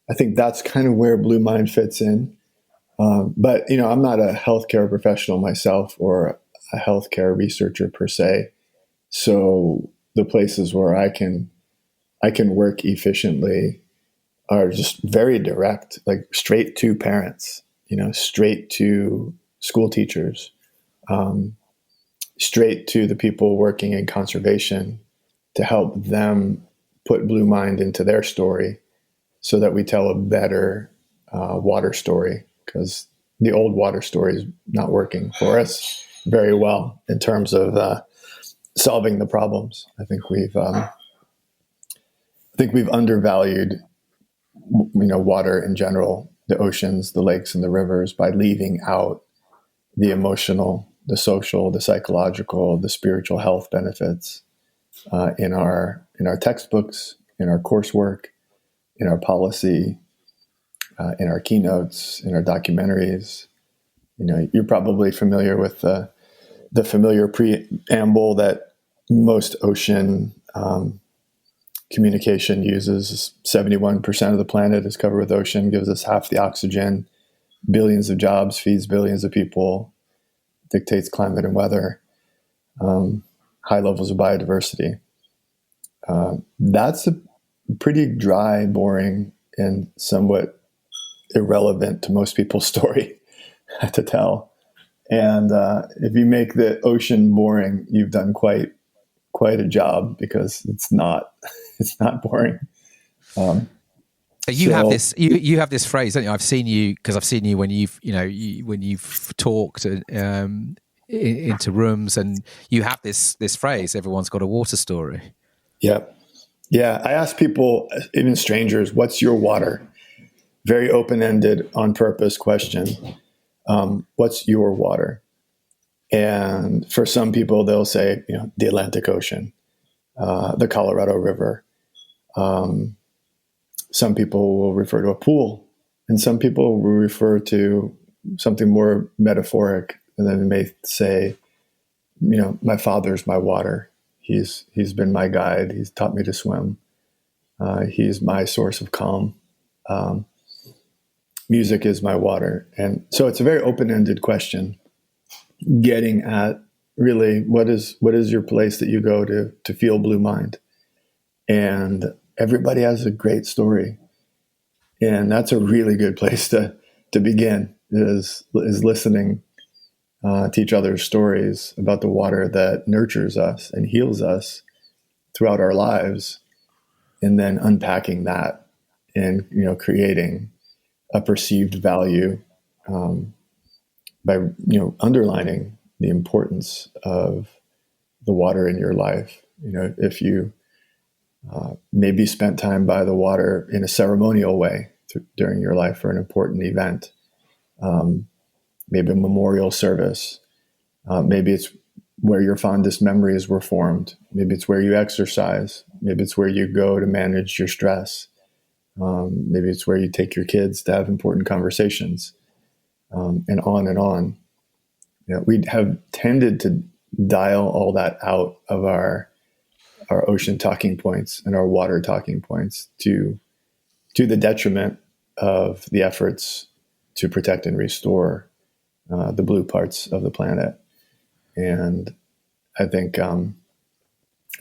I think that's kind of where Blue Mind fits in. But, I'm not a healthcare professional myself or a healthcare researcher per se. So the places where I can work efficiently are just very direct, like straight to parents, straight to school teachers, straight to the people working in conservation to help them put Blue Mind into their story so that we tell a better water story, because the old water story is not working for us very well in terms of solving the problems. I think we've undervalued, water in general, the oceans, the lakes, and the rivers, by leaving out the emotional, the social, the psychological, the spiritual health benefits in our textbooks, in our coursework, in our policy, in our keynotes, in our documentaries. You're probably familiar with the familiar preamble that most ocean communication uses. 71% of the planet is covered with ocean, gives us half the oxygen, billions of jobs, feeds billions of people, dictates climate and weather, high levels of biodiversity. That's a pretty dry, boring, and somewhat irrelevant to most people's story to tell. And if you make the ocean boring, you've done quite a job, because it's not boring. You have this phrase, don't you? I've seen you when you've talked into rooms, and you have this phrase, everyone's got a water story. Yep. Yeah. I ask people, even strangers, what's your water? Very open-ended, on purpose question. What's your water? And for some people, they'll say, the Atlantic Ocean, the Colorado River. Some people will refer to a pool, and some people will refer to something more metaphoric. And then they may say, my father's my water. He's been my guide. He's taught me to swim. He's my source of calm. Music is my water. And so it's a very open-ended question, getting at really what is your place that you go to feel Blue Mind. And everybody has a great story. And that's a really good place to begin, is listening to each other's stories about the water that nurtures us and heals us throughout our lives, and then unpacking that and, creating a perceived value by, underlining the importance of the water in your life. If you maybe spent time by the water in a ceremonial way during your life for an important event, maybe a memorial service, maybe it's where your fondest memories were formed. Maybe it's where you exercise. Maybe it's where you go to manage your stress. Maybe it's where you take your kids to have important conversations, and on and on. We have tended to dial all that out of our ocean talking points and our water talking points to the detriment of the efforts to protect and restore the blue parts of the planet. And I think it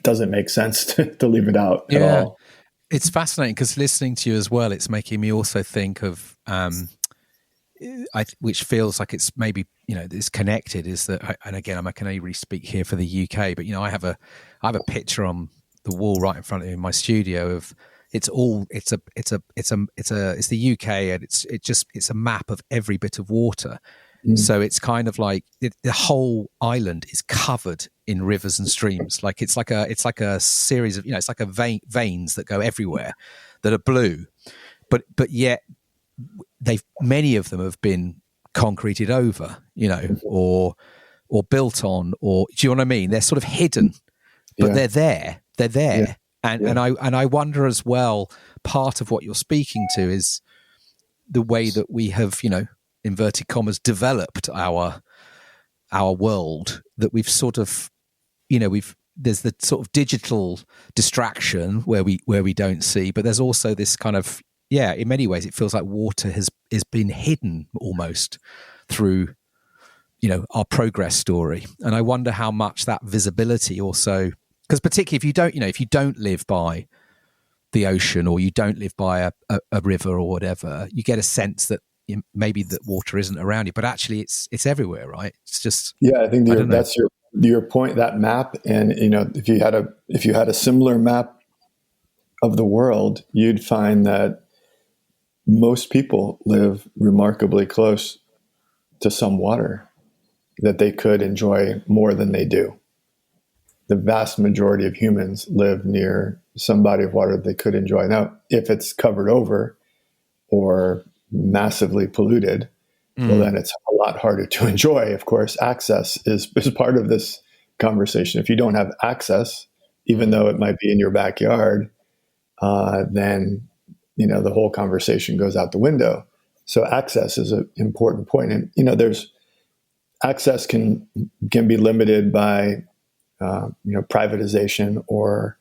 doesn't make sense to leave it out at all. It's fascinating, because listening to you as well, it's making me also think of, which feels like it's maybe, it's connected, is that, and again, I can only really speak here for the UK, but, I have a picture on the wall right in front of me in my studio of, it's the UK, and it's a map of every bit of water. So it's kind of like the whole island is covered in rivers and streams. Like it's like a series of, it's like a veins that go everywhere that are blue, but yet many of them have been concreted over, or built on, or do you know what I mean? They're sort of hidden, but they're there. And I wonder as well, part of what you're speaking to is the way that we have, inverted commas, developed our world, that we've sort of, there's the sort of digital distraction where we don't see, but there's also this kind of, in many ways it feels like water is been hidden almost through, our progress story. And I wonder how much that visibility also, because particularly if you don't live by the ocean, or you don't live by a river or whatever, you get a sense that maybe that water isn't around you, but actually it's everywhere, right? It's just, I think that's your point, that map. And if you had a similar map of the world, you'd find that most people live remarkably close to some water that they could enjoy more than they do. The vast majority of humans live near some body of water that they could enjoy. Now, if it's covered over or massively polluted, well, then it's a lot harder to enjoy. Of course, access is part of this conversation. If you don't have access, even though it might be in your backyard, then the whole conversation goes out the window. So access is an important point. And there's access can be limited by privatization or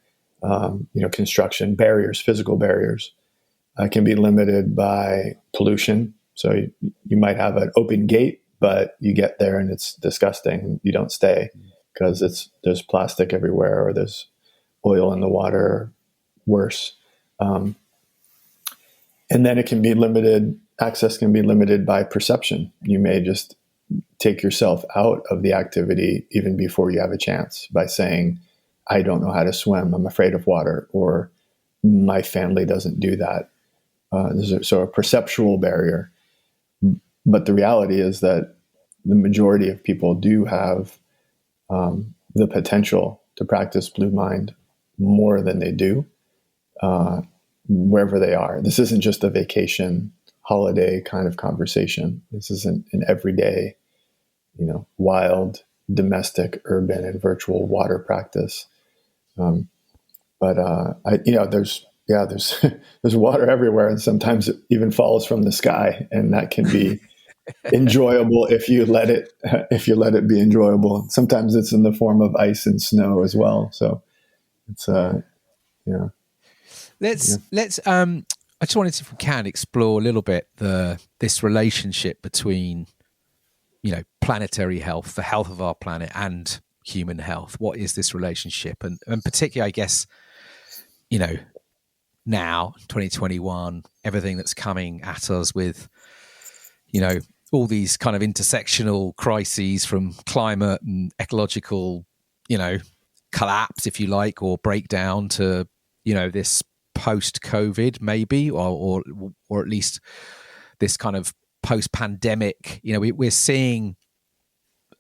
construction barriers, physical barriers. Can be limited by pollution. So you might have an open gate, but you get there and it's disgusting. You don't stay because there's plastic everywhere, or there's oil in the water, or worse. And then it can be limited. Access can be limited by perception. You may just take yourself out of the activity even before you have a chance by saying, I don't know how to swim. I'm afraid of water, or my family doesn't do that. There's a perceptual barrier. But the reality is that the majority of people do have the potential to practice Blue Mind more than they do, wherever they are. This isn't just a vacation, holiday kind of conversation. This isn't an everyday, wild, domestic, urban, and virtual water practice. There's there's water everywhere, and sometimes it even falls from the sky, and that can be enjoyable if you let it be enjoyable. Sometimes it's in the form of ice and snow as well. So it's Let's I just wanted to, if we can, explore a little bit this relationship between planetary health, the health of our planet, and human health. What is this relationship? And particularly, I guess, now 2021, everything that's coming at us with all these kind of intersectional crises, from climate and ecological collapse, if you like, or breakdown, to this post-COVID maybe, or at least this kind of post-pandemic. We're seeing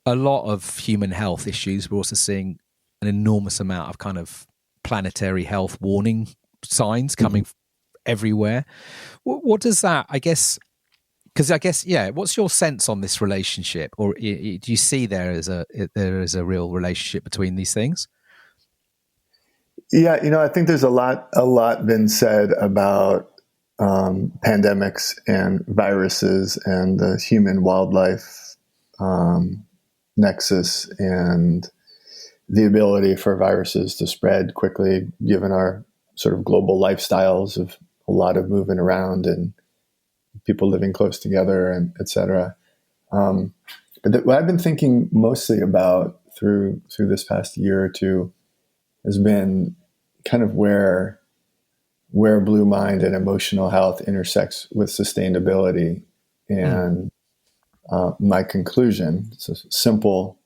a lot of human health issues. We're also seeing an enormous amount of kind of planetary health warning signs coming everywhere. What does that, I guess, what's your sense on this relationship? Or do you see there is a real relationship between these things? Yeah, I think there's a lot been said about pandemics and viruses and the human wildlife nexus, and the ability for viruses to spread quickly, given our sort of global lifestyles of a lot of moving around and people living close together, and et cetera. But what I've been thinking mostly about through this past year or two has been kind of where Blue Mind and emotional health intersects with sustainability. And my conclusion, it's a simple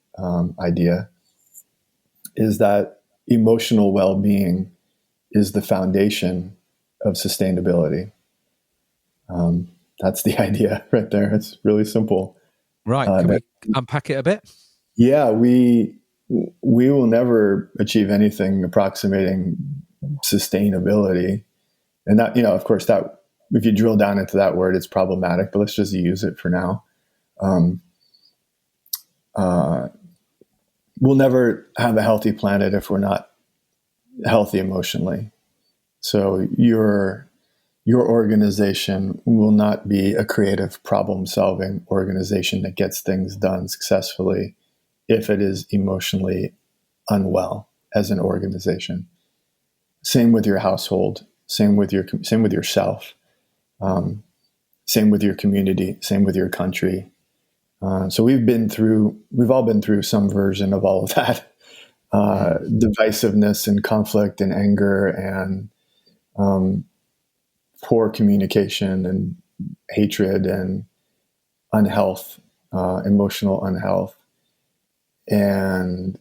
idea, is that emotional well-being is the foundation of sustainability. That's the idea right there. It's really simple. Right. Can we unpack it a bit? Yeah, we will never achieve anything approximating sustainability. And that, of course, that if you drill down into that word, it's problematic, but let's just use it for now. We'll never have a healthy planet if we're not healthy emotionally. So your organization will not be a creative problem-solving organization that gets things done successfully if it is emotionally unwell as an organization. Same with your household. Same with yourself. Same with your community. Same with your country. So we've all been through some version of all of that. Divisiveness and conflict and anger and poor communication and hatred and unhealth, emotional unhealth. And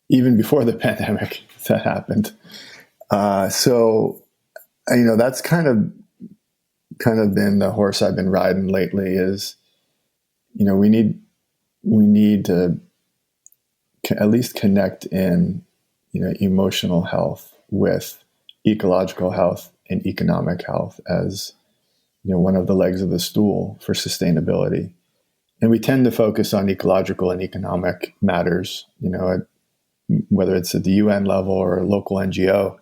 even before the pandemic, that happened. So, that's kind of been the horse I've been riding lately is, we need to at least connect in, emotional health with ecological health and economic health as, one of the legs of the stool for sustainability. And we tend to focus on ecological and economic matters, whether it's at the UN level or a local NGO.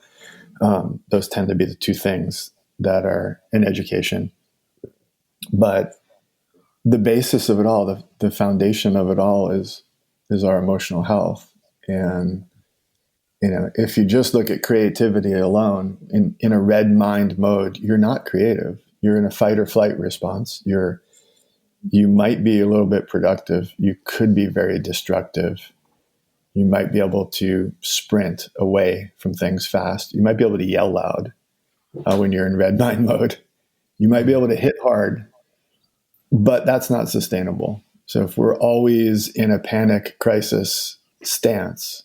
Those tend to be the two things that are in education. But the basis of it all, the foundation of it all is our emotional health. And, if you just look at creativity alone in a red mind mode, you're not creative. You're in a fight or flight response. You might be a little bit productive. You could be very destructive. You might be able to sprint away from things fast. You might be able to yell loud when you're in red mind mode. You might be able to hit hard, but that's not sustainable. So if we're always in a panic crisis stance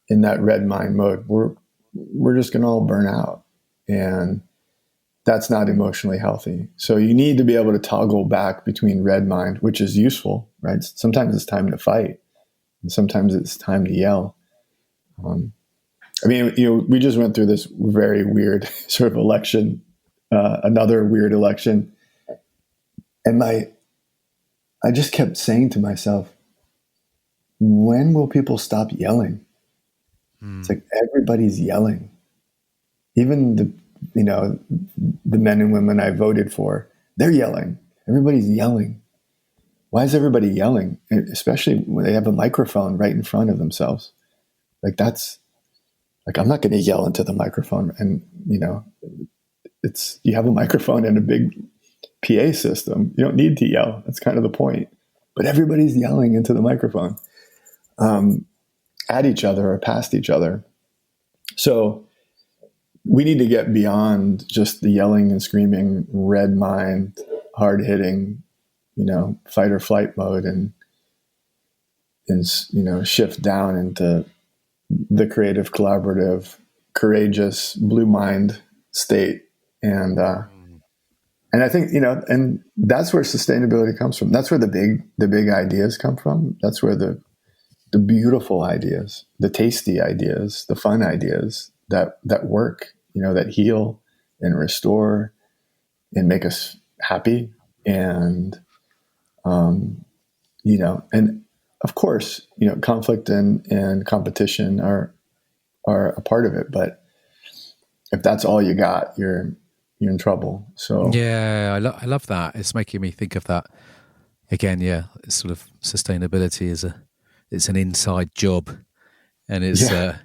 in that red mind mode, we're just going to all burn out. And that's not emotionally healthy. So you need to be able to toggle back between red mind, which is useful, right? Sometimes it's time to fight. And sometimes it's time to yell. We just went through this very weird sort of election, another weird election. And I just kept saying to myself, when will people stop yelling? It's like everybody's yelling. Even the men and women I voted for, they're yelling. Everybody's yelling. Why is everybody yelling? And especially when they have a microphone right in front of themselves. I'm not going to yell into the microphone. And, you have a microphone and a big PA system. You don't need to yell. That's kind of the point. But everybody's yelling into the microphone at each other or past each other. So we need to get beyond just the yelling and screaming, red mind, hard hitting, fight or flight mode and shift down into the creative, collaborative, courageous, blue mind state. And I think, and that's where sustainability comes from. That's where the big ideas come from. That's where the beautiful ideas, the tasty ideas, the fun ideas that work, that heal and restore and make us happy. And, and of course, conflict and competition are a part of it. But if that's all you got, you're in trouble. So yeah, I love that. It's making me think of that again. Yeah, it's sort of sustainability it's an inside job, and it's and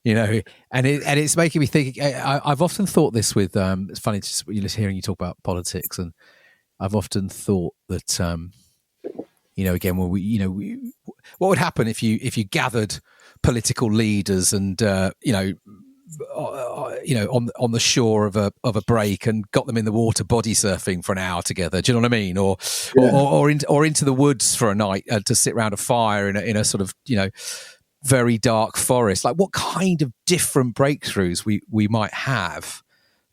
it's making me think. I've often thought this with it's funny just hearing you talk about politics, and I've often thought that again, what would happen if you gathered political leaders and on the shore of a break and got them in the water body surfing for an hour together. Do you know what I mean? Or into the woods for a night to sit around a fire in a sort of very dark forest. Like what kind of different breakthroughs we might have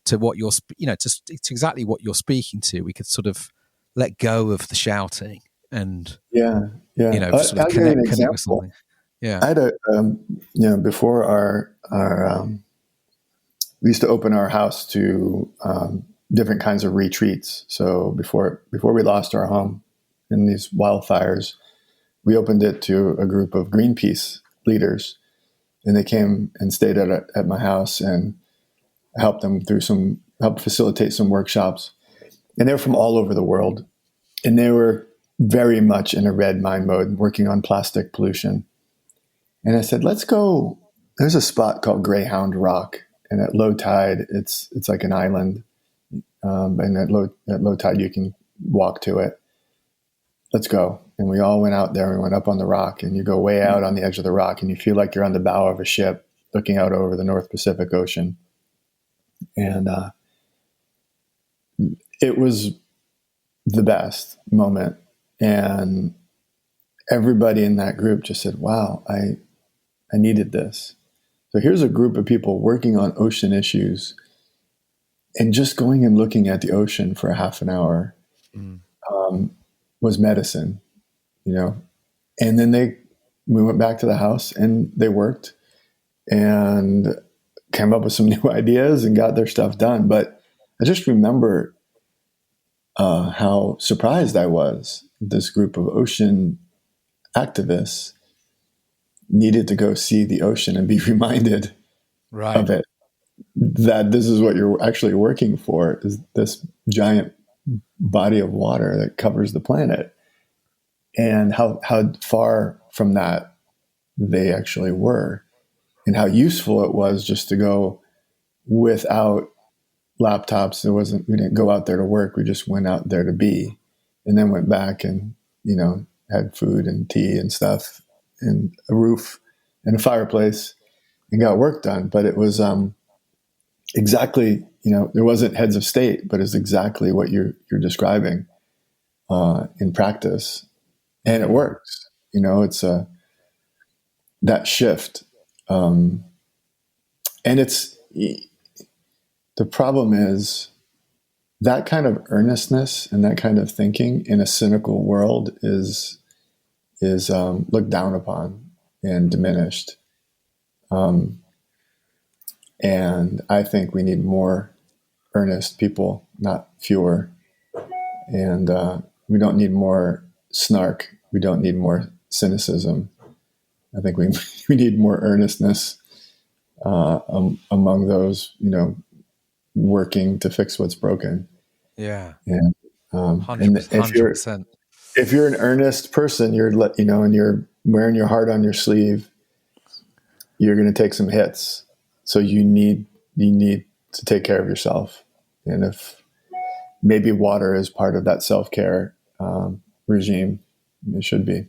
to what you're to exactly what you're speaking to. We could sort of let go of the shouting and sort of connect with something. Yeah, I had before our we used to open our house to different kinds of retreats. So before we lost our home in these wildfires, we opened it to a group of Greenpeace leaders and they came and stayed at my house and helped facilitate some workshops. And they were from all over the world. And they were very much in a red mind mode, working on plastic pollution. And I said, let's go. There's a spot called Greyhound Rock. And at low tide, it's like an island. And at low tide, you can walk to it. Let's go. And we all went out there and went up on the rock. And you go way out on the edge of the rock and you feel like you're on the bow of a ship looking out over the North Pacific Ocean. And it was the best moment. And everybody in that group just said, wow, I needed this. So here's a group of people working on ocean issues and just going and looking at the ocean for a half an hour was medicine, And then we went back to the house and they worked and came up with some new ideas and got their stuff done. But I just remember how surprised I was. This group of ocean activists needed to go see the ocean and be reminded of it, that this is what you're actually working for, is this giant body of water that covers the planet, and how far from that they actually were, and how useful it was just to go without laptops. We didn't go out there to work. We just went out there to be, and then went back and, had food and tea and stuff and a roof and a fireplace and got work done. But it was, exactly, there wasn't heads of state, but it's exactly what you're describing, in practice. And it works, it's that shift. And the problem is that kind of earnestness and that kind of thinking in a cynical world is looked down upon and diminished. And I think we need more earnest people, not fewer. And we don't need more snark. We don't need more cynicism. I think we need more earnestness among those, working to fix what's broken. Yeah. And 100%. If you're an earnest person, and you're wearing your heart on your sleeve, you're going to take some hits. So you need to take care of yourself. And if maybe water is part of that self-care regime, it should be.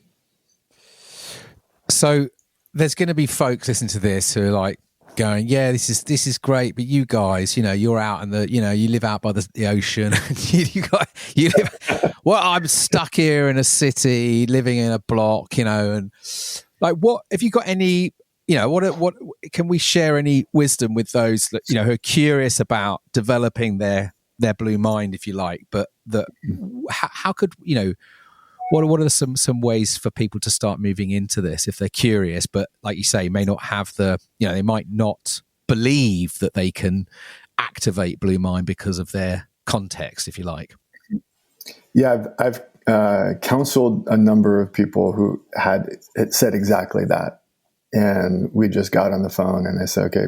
So there's going to be folks listening to this who are like going, yeah, this is great, but you guys, you're out in the, you live out by the ocean. you live. Well, I'm stuck here in a city, living in a block, and like, what have you got any? What can we share any wisdom with those that, who are curious about developing their blue mind, if you like, but how could, what are some ways for people to start moving into this if they're curious, but like you say, may not have they might not believe that they can activate blue mind because of their context, if you like? Yeah, I've counseled a number of people who had said exactly that. And we just got on the phone and I said, okay,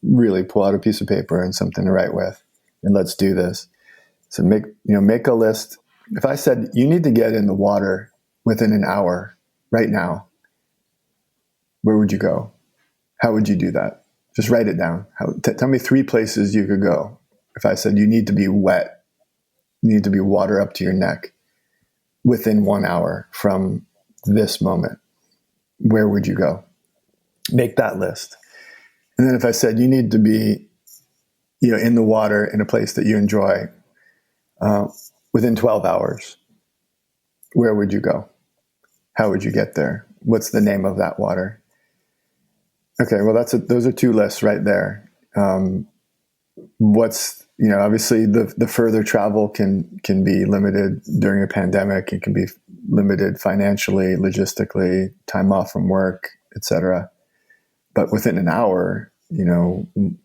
really pull out a piece of paper and something to write with, and let's do this. So make a list. If I said, you need to get in the water within an hour right now, where would you go? How would you do that? Just write it down. Tell me 3 places you could go. If I said, you need to be wet, you need to be water up to your neck within 1 hour from this moment, where would you go? Make that list. And then if I said, you need to be, in the water in a place that you enjoy, within 12 hours, where would you go? How would you get there? What's the name of that water? Okay, well, those are 2 lists right there. Obviously the further travel can be limited during a pandemic. It can be limited financially, logistically, time off from work, etc. But within an hour,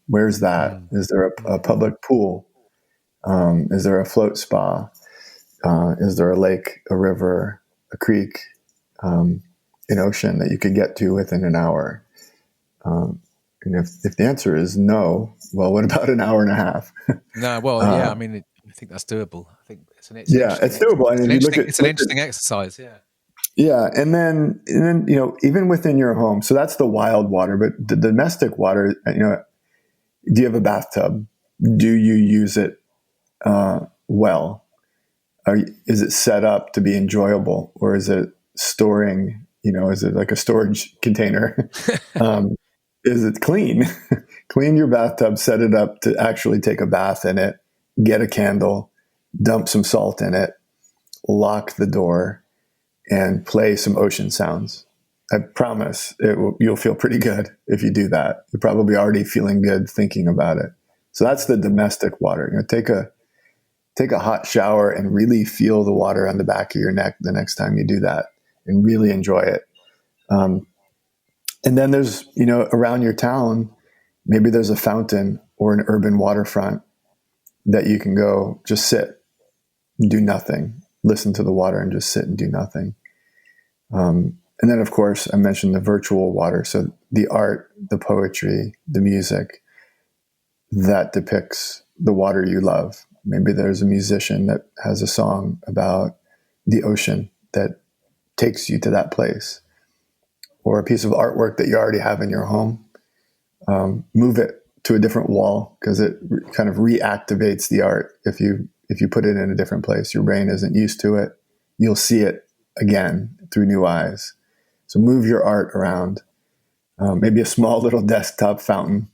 where's that? Is there a public pool? Is there a float spa? Is there a lake, a river, a creek, an ocean that you could get to within an hour? And if the answer is no, well, what about an hour and a half? No, well, yeah. I mean, I think that's doable. I think it's an Yeah, it's doable. And if you it's an interesting exercise. Yeah. Yeah, and then even within your home. So that's the wild water, but the domestic water. Do you have a bathtub? Do you use it well? Is it set up to be enjoyable, or is it storing? Is it like a storage container? Is it clean? Clean your bathtub, set it up to actually take a bath in it, get a candle, dump some salt in it, lock the door, and play some ocean sounds. I promise you'll feel pretty good if you do that. You're probably already feeling good thinking about it. So that's the domestic water. Take a hot shower and really feel the water on the back of your neck the next time you do that, and really enjoy it. And then there's, around your town, maybe there's a fountain or an urban waterfront that you can go just sit and do nothing, listen to the water and just sit and do nothing. And then, of course, I mentioned the virtual water. So the art, the poetry, the music that depicts the water you love. Maybe there's a musician that has a song about the ocean that takes you to that place, or a piece of artwork that you already have in your home. Move it to a different wall, because it kind of reactivates the art. If you put it in a different place, your brain isn't used to it. You'll see it again through new eyes. So move your art around. Maybe a small little desktop fountain,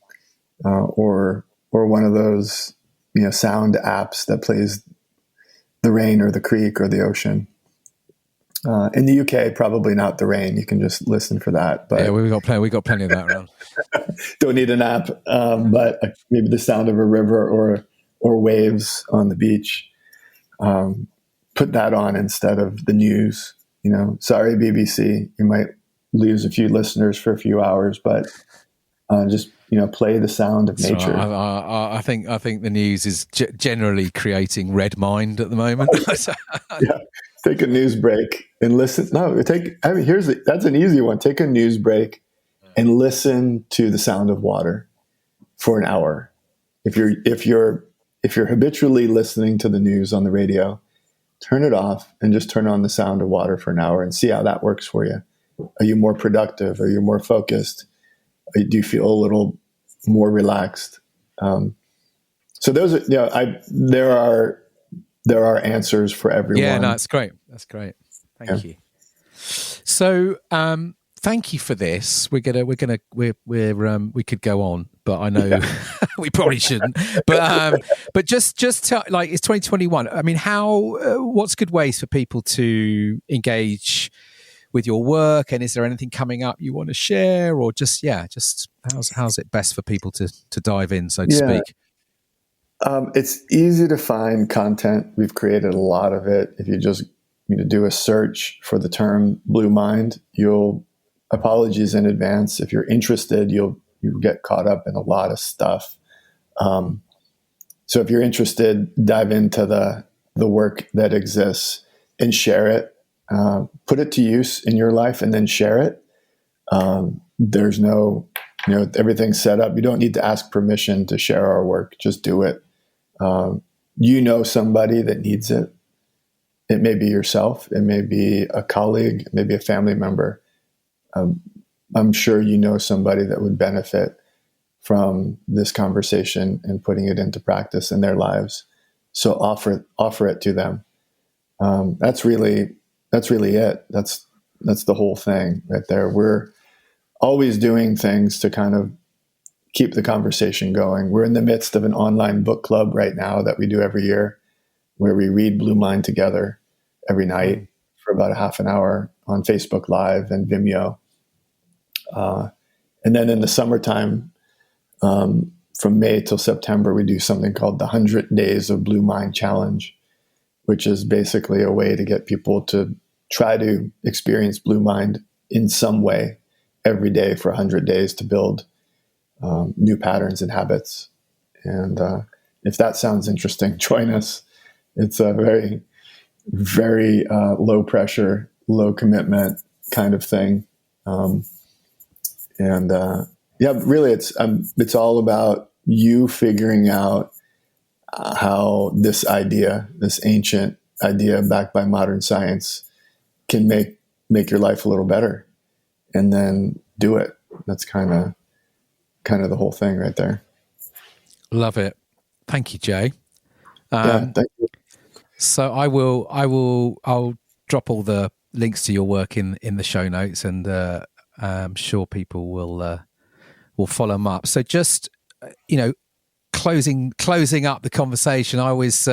or one of those sound apps that plays the rain or the creek or the ocean. In the UK, probably not the rain. You can just listen for that. But yeah, we got plenty of that around. Don't need an app, but maybe the sound of a river or waves on the beach. Put that on instead of the news. Sorry, BBC, you might lose a few listeners for a few hours, but just play the sound of nature. I think the news is generally creating red mind at the moment. Yeah, take a news break and listen. No, that's an easy one. Take a news break and listen to the sound of water for an hour. If you're habitually listening to the news on the radio, turn it off and just turn on the sound of water for an hour and see how that works for you. Are you more productive? Are you more focused? Do you feel a little more relaxed? So those are, there are answers for everyone. Yeah, no, that's great. That's great. Thank you. So, thank you for this. We could go on, but I know we probably shouldn't. But just tell, like, it's 2021. I mean, what's good ways for people to engage with your work, and is there anything coming up you want to share, or just how's it best for people to dive in, so to speak? It's easy to find content. We've created a lot of it. If you just do a search for the term Blue Mind, apologies in advance. If you're interested, you get caught up in a lot of stuff. So if you're interested, dive into the work that exists and share it. Put it to use in your life and then share it. There's no, everything's set up. You don't need to ask permission to share our work. Just do it. Somebody that needs it. It may be yourself. It may be a colleague. It may be a family member. I'm sure somebody that would benefit from this conversation and putting it into practice in their lives. So offer it to them. That's really it. That's the whole thing right there. We're always doing things to kind of keep the conversation going. We're in the midst of an online book club right now that we do every year, where we read Blue Mind together every night for about a half an hour on Facebook Live and Vimeo. And then in the summertime, from May till September, we do something called the 100 Days of Blue Mind Challenge, which is basically a way to get people to try to experience Blue Mind in some way every day for 100 days to build new patterns and habits. And if that sounds interesting, join us. It's a very, very low pressure, low commitment kind of thing. And Yeah, really, it's all about you figuring out how this idea, this ancient idea backed by modern science, can make your life a little better, and then do it. That's kind of the whole thing right there. Love it. Thank you, Jay. Yeah, thank you. So I'll drop all the links to your work in the show notes, and I'm sure people will follow them up. So just closing up the conversation, I always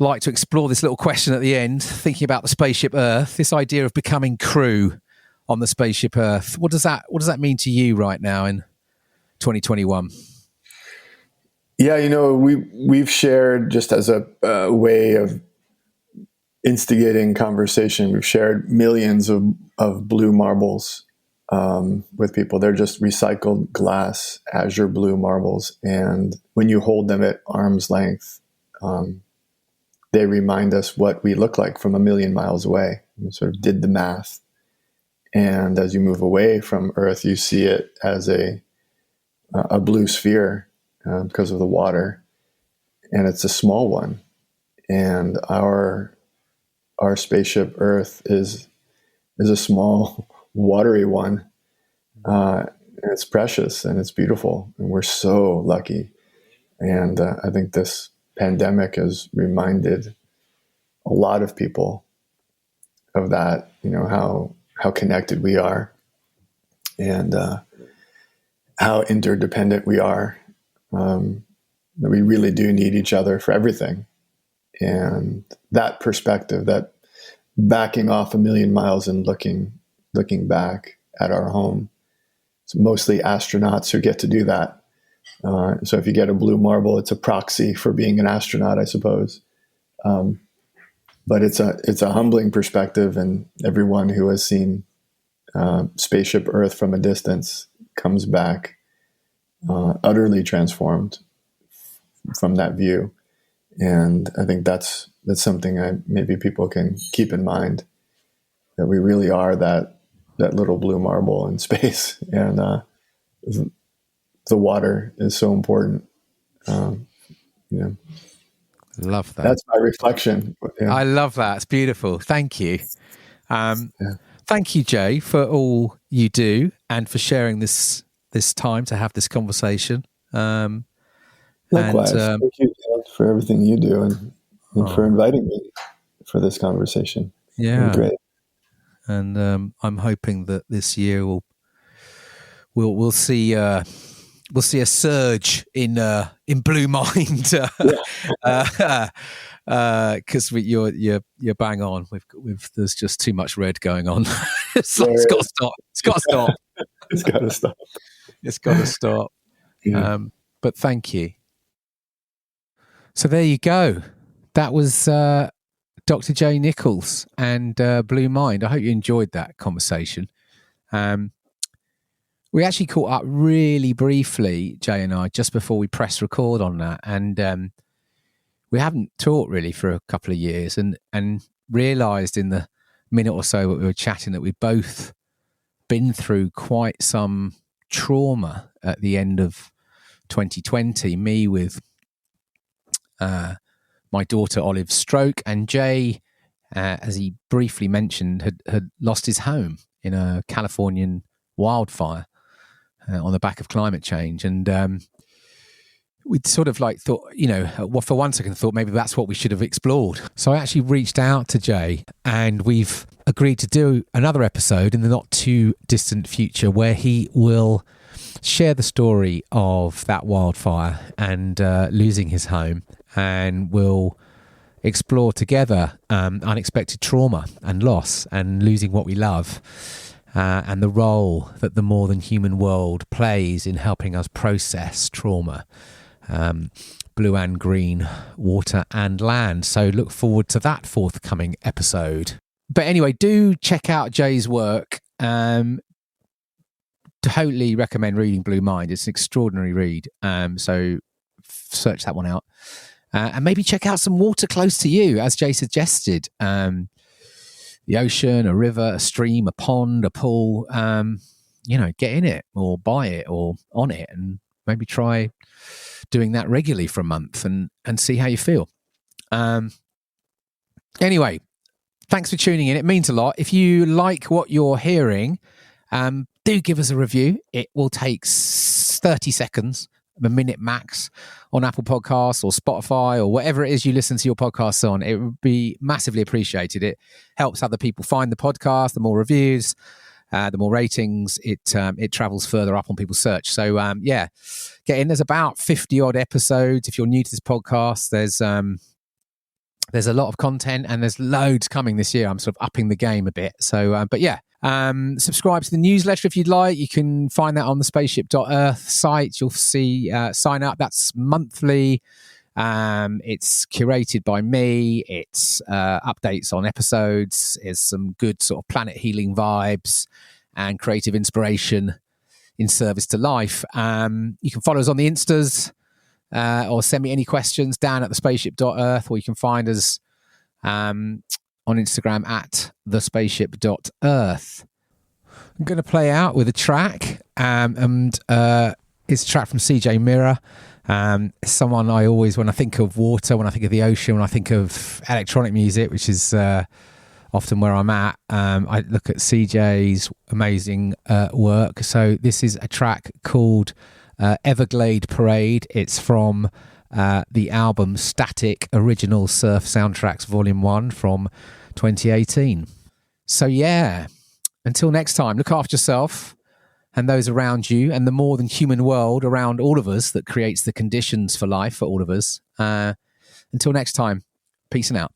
like to explore this little question at the end, thinking about the spaceship Earth. This idea of becoming crew on the spaceship Earth. What does that mean to you right now in 2021? Yeah, we've shared, just as a way of instigating conversation, we've shared millions of blue marbles with people. They're just recycled glass, azure blue marbles. And when you hold them at arm's length, they remind us what we look like from a million miles away. We sort of did the math. And as you move away from Earth, you see it as a blue sphere because of the water. And it's a small one. And our spaceship Earth is a small, watery one. And it's precious and it's beautiful. And we're so lucky. And I think this pandemic has reminded a lot of people of that, how connected we are, and how interdependent we are. That we really do need each other for everything. And that perspective, that backing off a million miles and looking back at our home. It's mostly astronauts who get to do that. So if you get a blue marble, it's a proxy for being an astronaut, I suppose. But it's a humbling perspective, and everyone who has seen spaceship Earth from a distance comes back utterly transformed from that view. And I think that's something maybe people can keep in mind, that we really are that little blue marble in space, and the water is so important. Love that. That's my reflection. Yeah. I love that. It's beautiful. Thank you. Thank you, Jay, for all you do and for sharing this time to have this conversation. Likewise. Thank you for everything you do and for inviting me for this conversation. Yeah. Great. And I'm hoping that this year we'll see a surge in Blue Mind, because you're bang on. There's just too much red going on. It's got to stop. It's got to stop. It's got to stop. It's got to stop. Yeah. But thank you. So there you go. That was Dr. J Nichols and Blue Mind. I hope you enjoyed that conversation. We actually caught up really briefly, Jay and I, just before we press record on that. And we haven't talked really for a couple of years, and realised in the minute or so that we were chatting that we'd both been through quite some trauma at the end of 2020. Me with my daughter Olive's stroke, and Jay, as he briefly mentioned, had lost his home in a Californian wildfire on the back of climate change. And we'd sort of like thought, for one second thought maybe that's what we should have explored. So I actually reached out to Jay, and we've agreed to do another episode in the not too distant future where he will share the story of that wildfire and losing his home, and we'll explore together unexpected trauma and loss and losing what we love, and the role that the more than human world plays in helping us process trauma, blue and green, water and land. So look forward to that forthcoming episode. But anyway, do check out Jay's work. Totally recommend reading Blue Mind. It's an extraordinary read. So search that one out. And maybe check out some water close to you, as Jay suggested. The ocean, a river, a stream, a pond, a pool. get in it or buy it or on it, and maybe try doing that regularly for a month and see how you feel. Anyway, thanks for tuning in. It means a lot. If you like what you're hearing, do give us a review. It will take 30 seconds, a minute max, on Apple Podcasts or Spotify or whatever it is you listen to your podcasts on. It would be massively appreciated. It helps other people find the podcast. The more reviews, the more ratings, it travels further up on people's search. So get in. There's about 50 odd episodes. If you're new to this podcast, there's a lot of content and there's loads coming this year. I'm sort of upping the game a bit. So, subscribe to the newsletter if you'd like. You can find that on the spaceship.earth site. You'll see sign up. That's monthly. It's curated by me. It's updates on episodes. It's some good sort of planet healing vibes and creative inspiration in service to life. You can follow us on the Instas or send me any questions down at thespaceship.earth, or you can find us on Instagram at thespaceship.earth. I'm going to play out with a track, and it's a track from CJ Mirror. Someone I always, when I think of water, when I think of the ocean, when I think of electronic music, which is often where I'm at, I look at CJ's amazing work. So this is a track called Everglade Parade. It's from the album Static Original Surf Soundtracks Volume 1 from 2018. So until next time, look after yourself and those around you, and the more than human world around all of us that creates the conditions for life for all of us. Until next time, peace and out.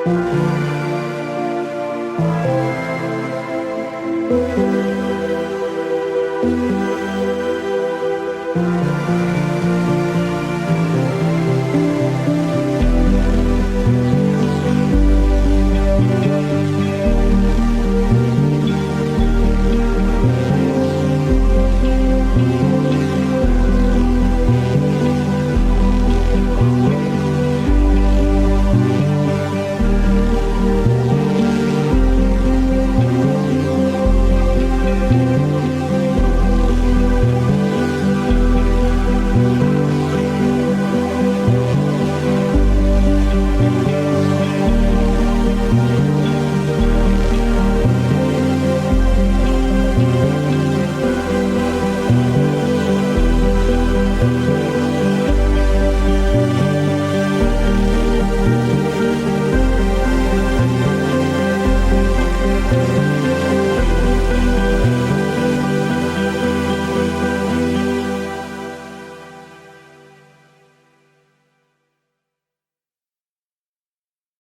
Bye.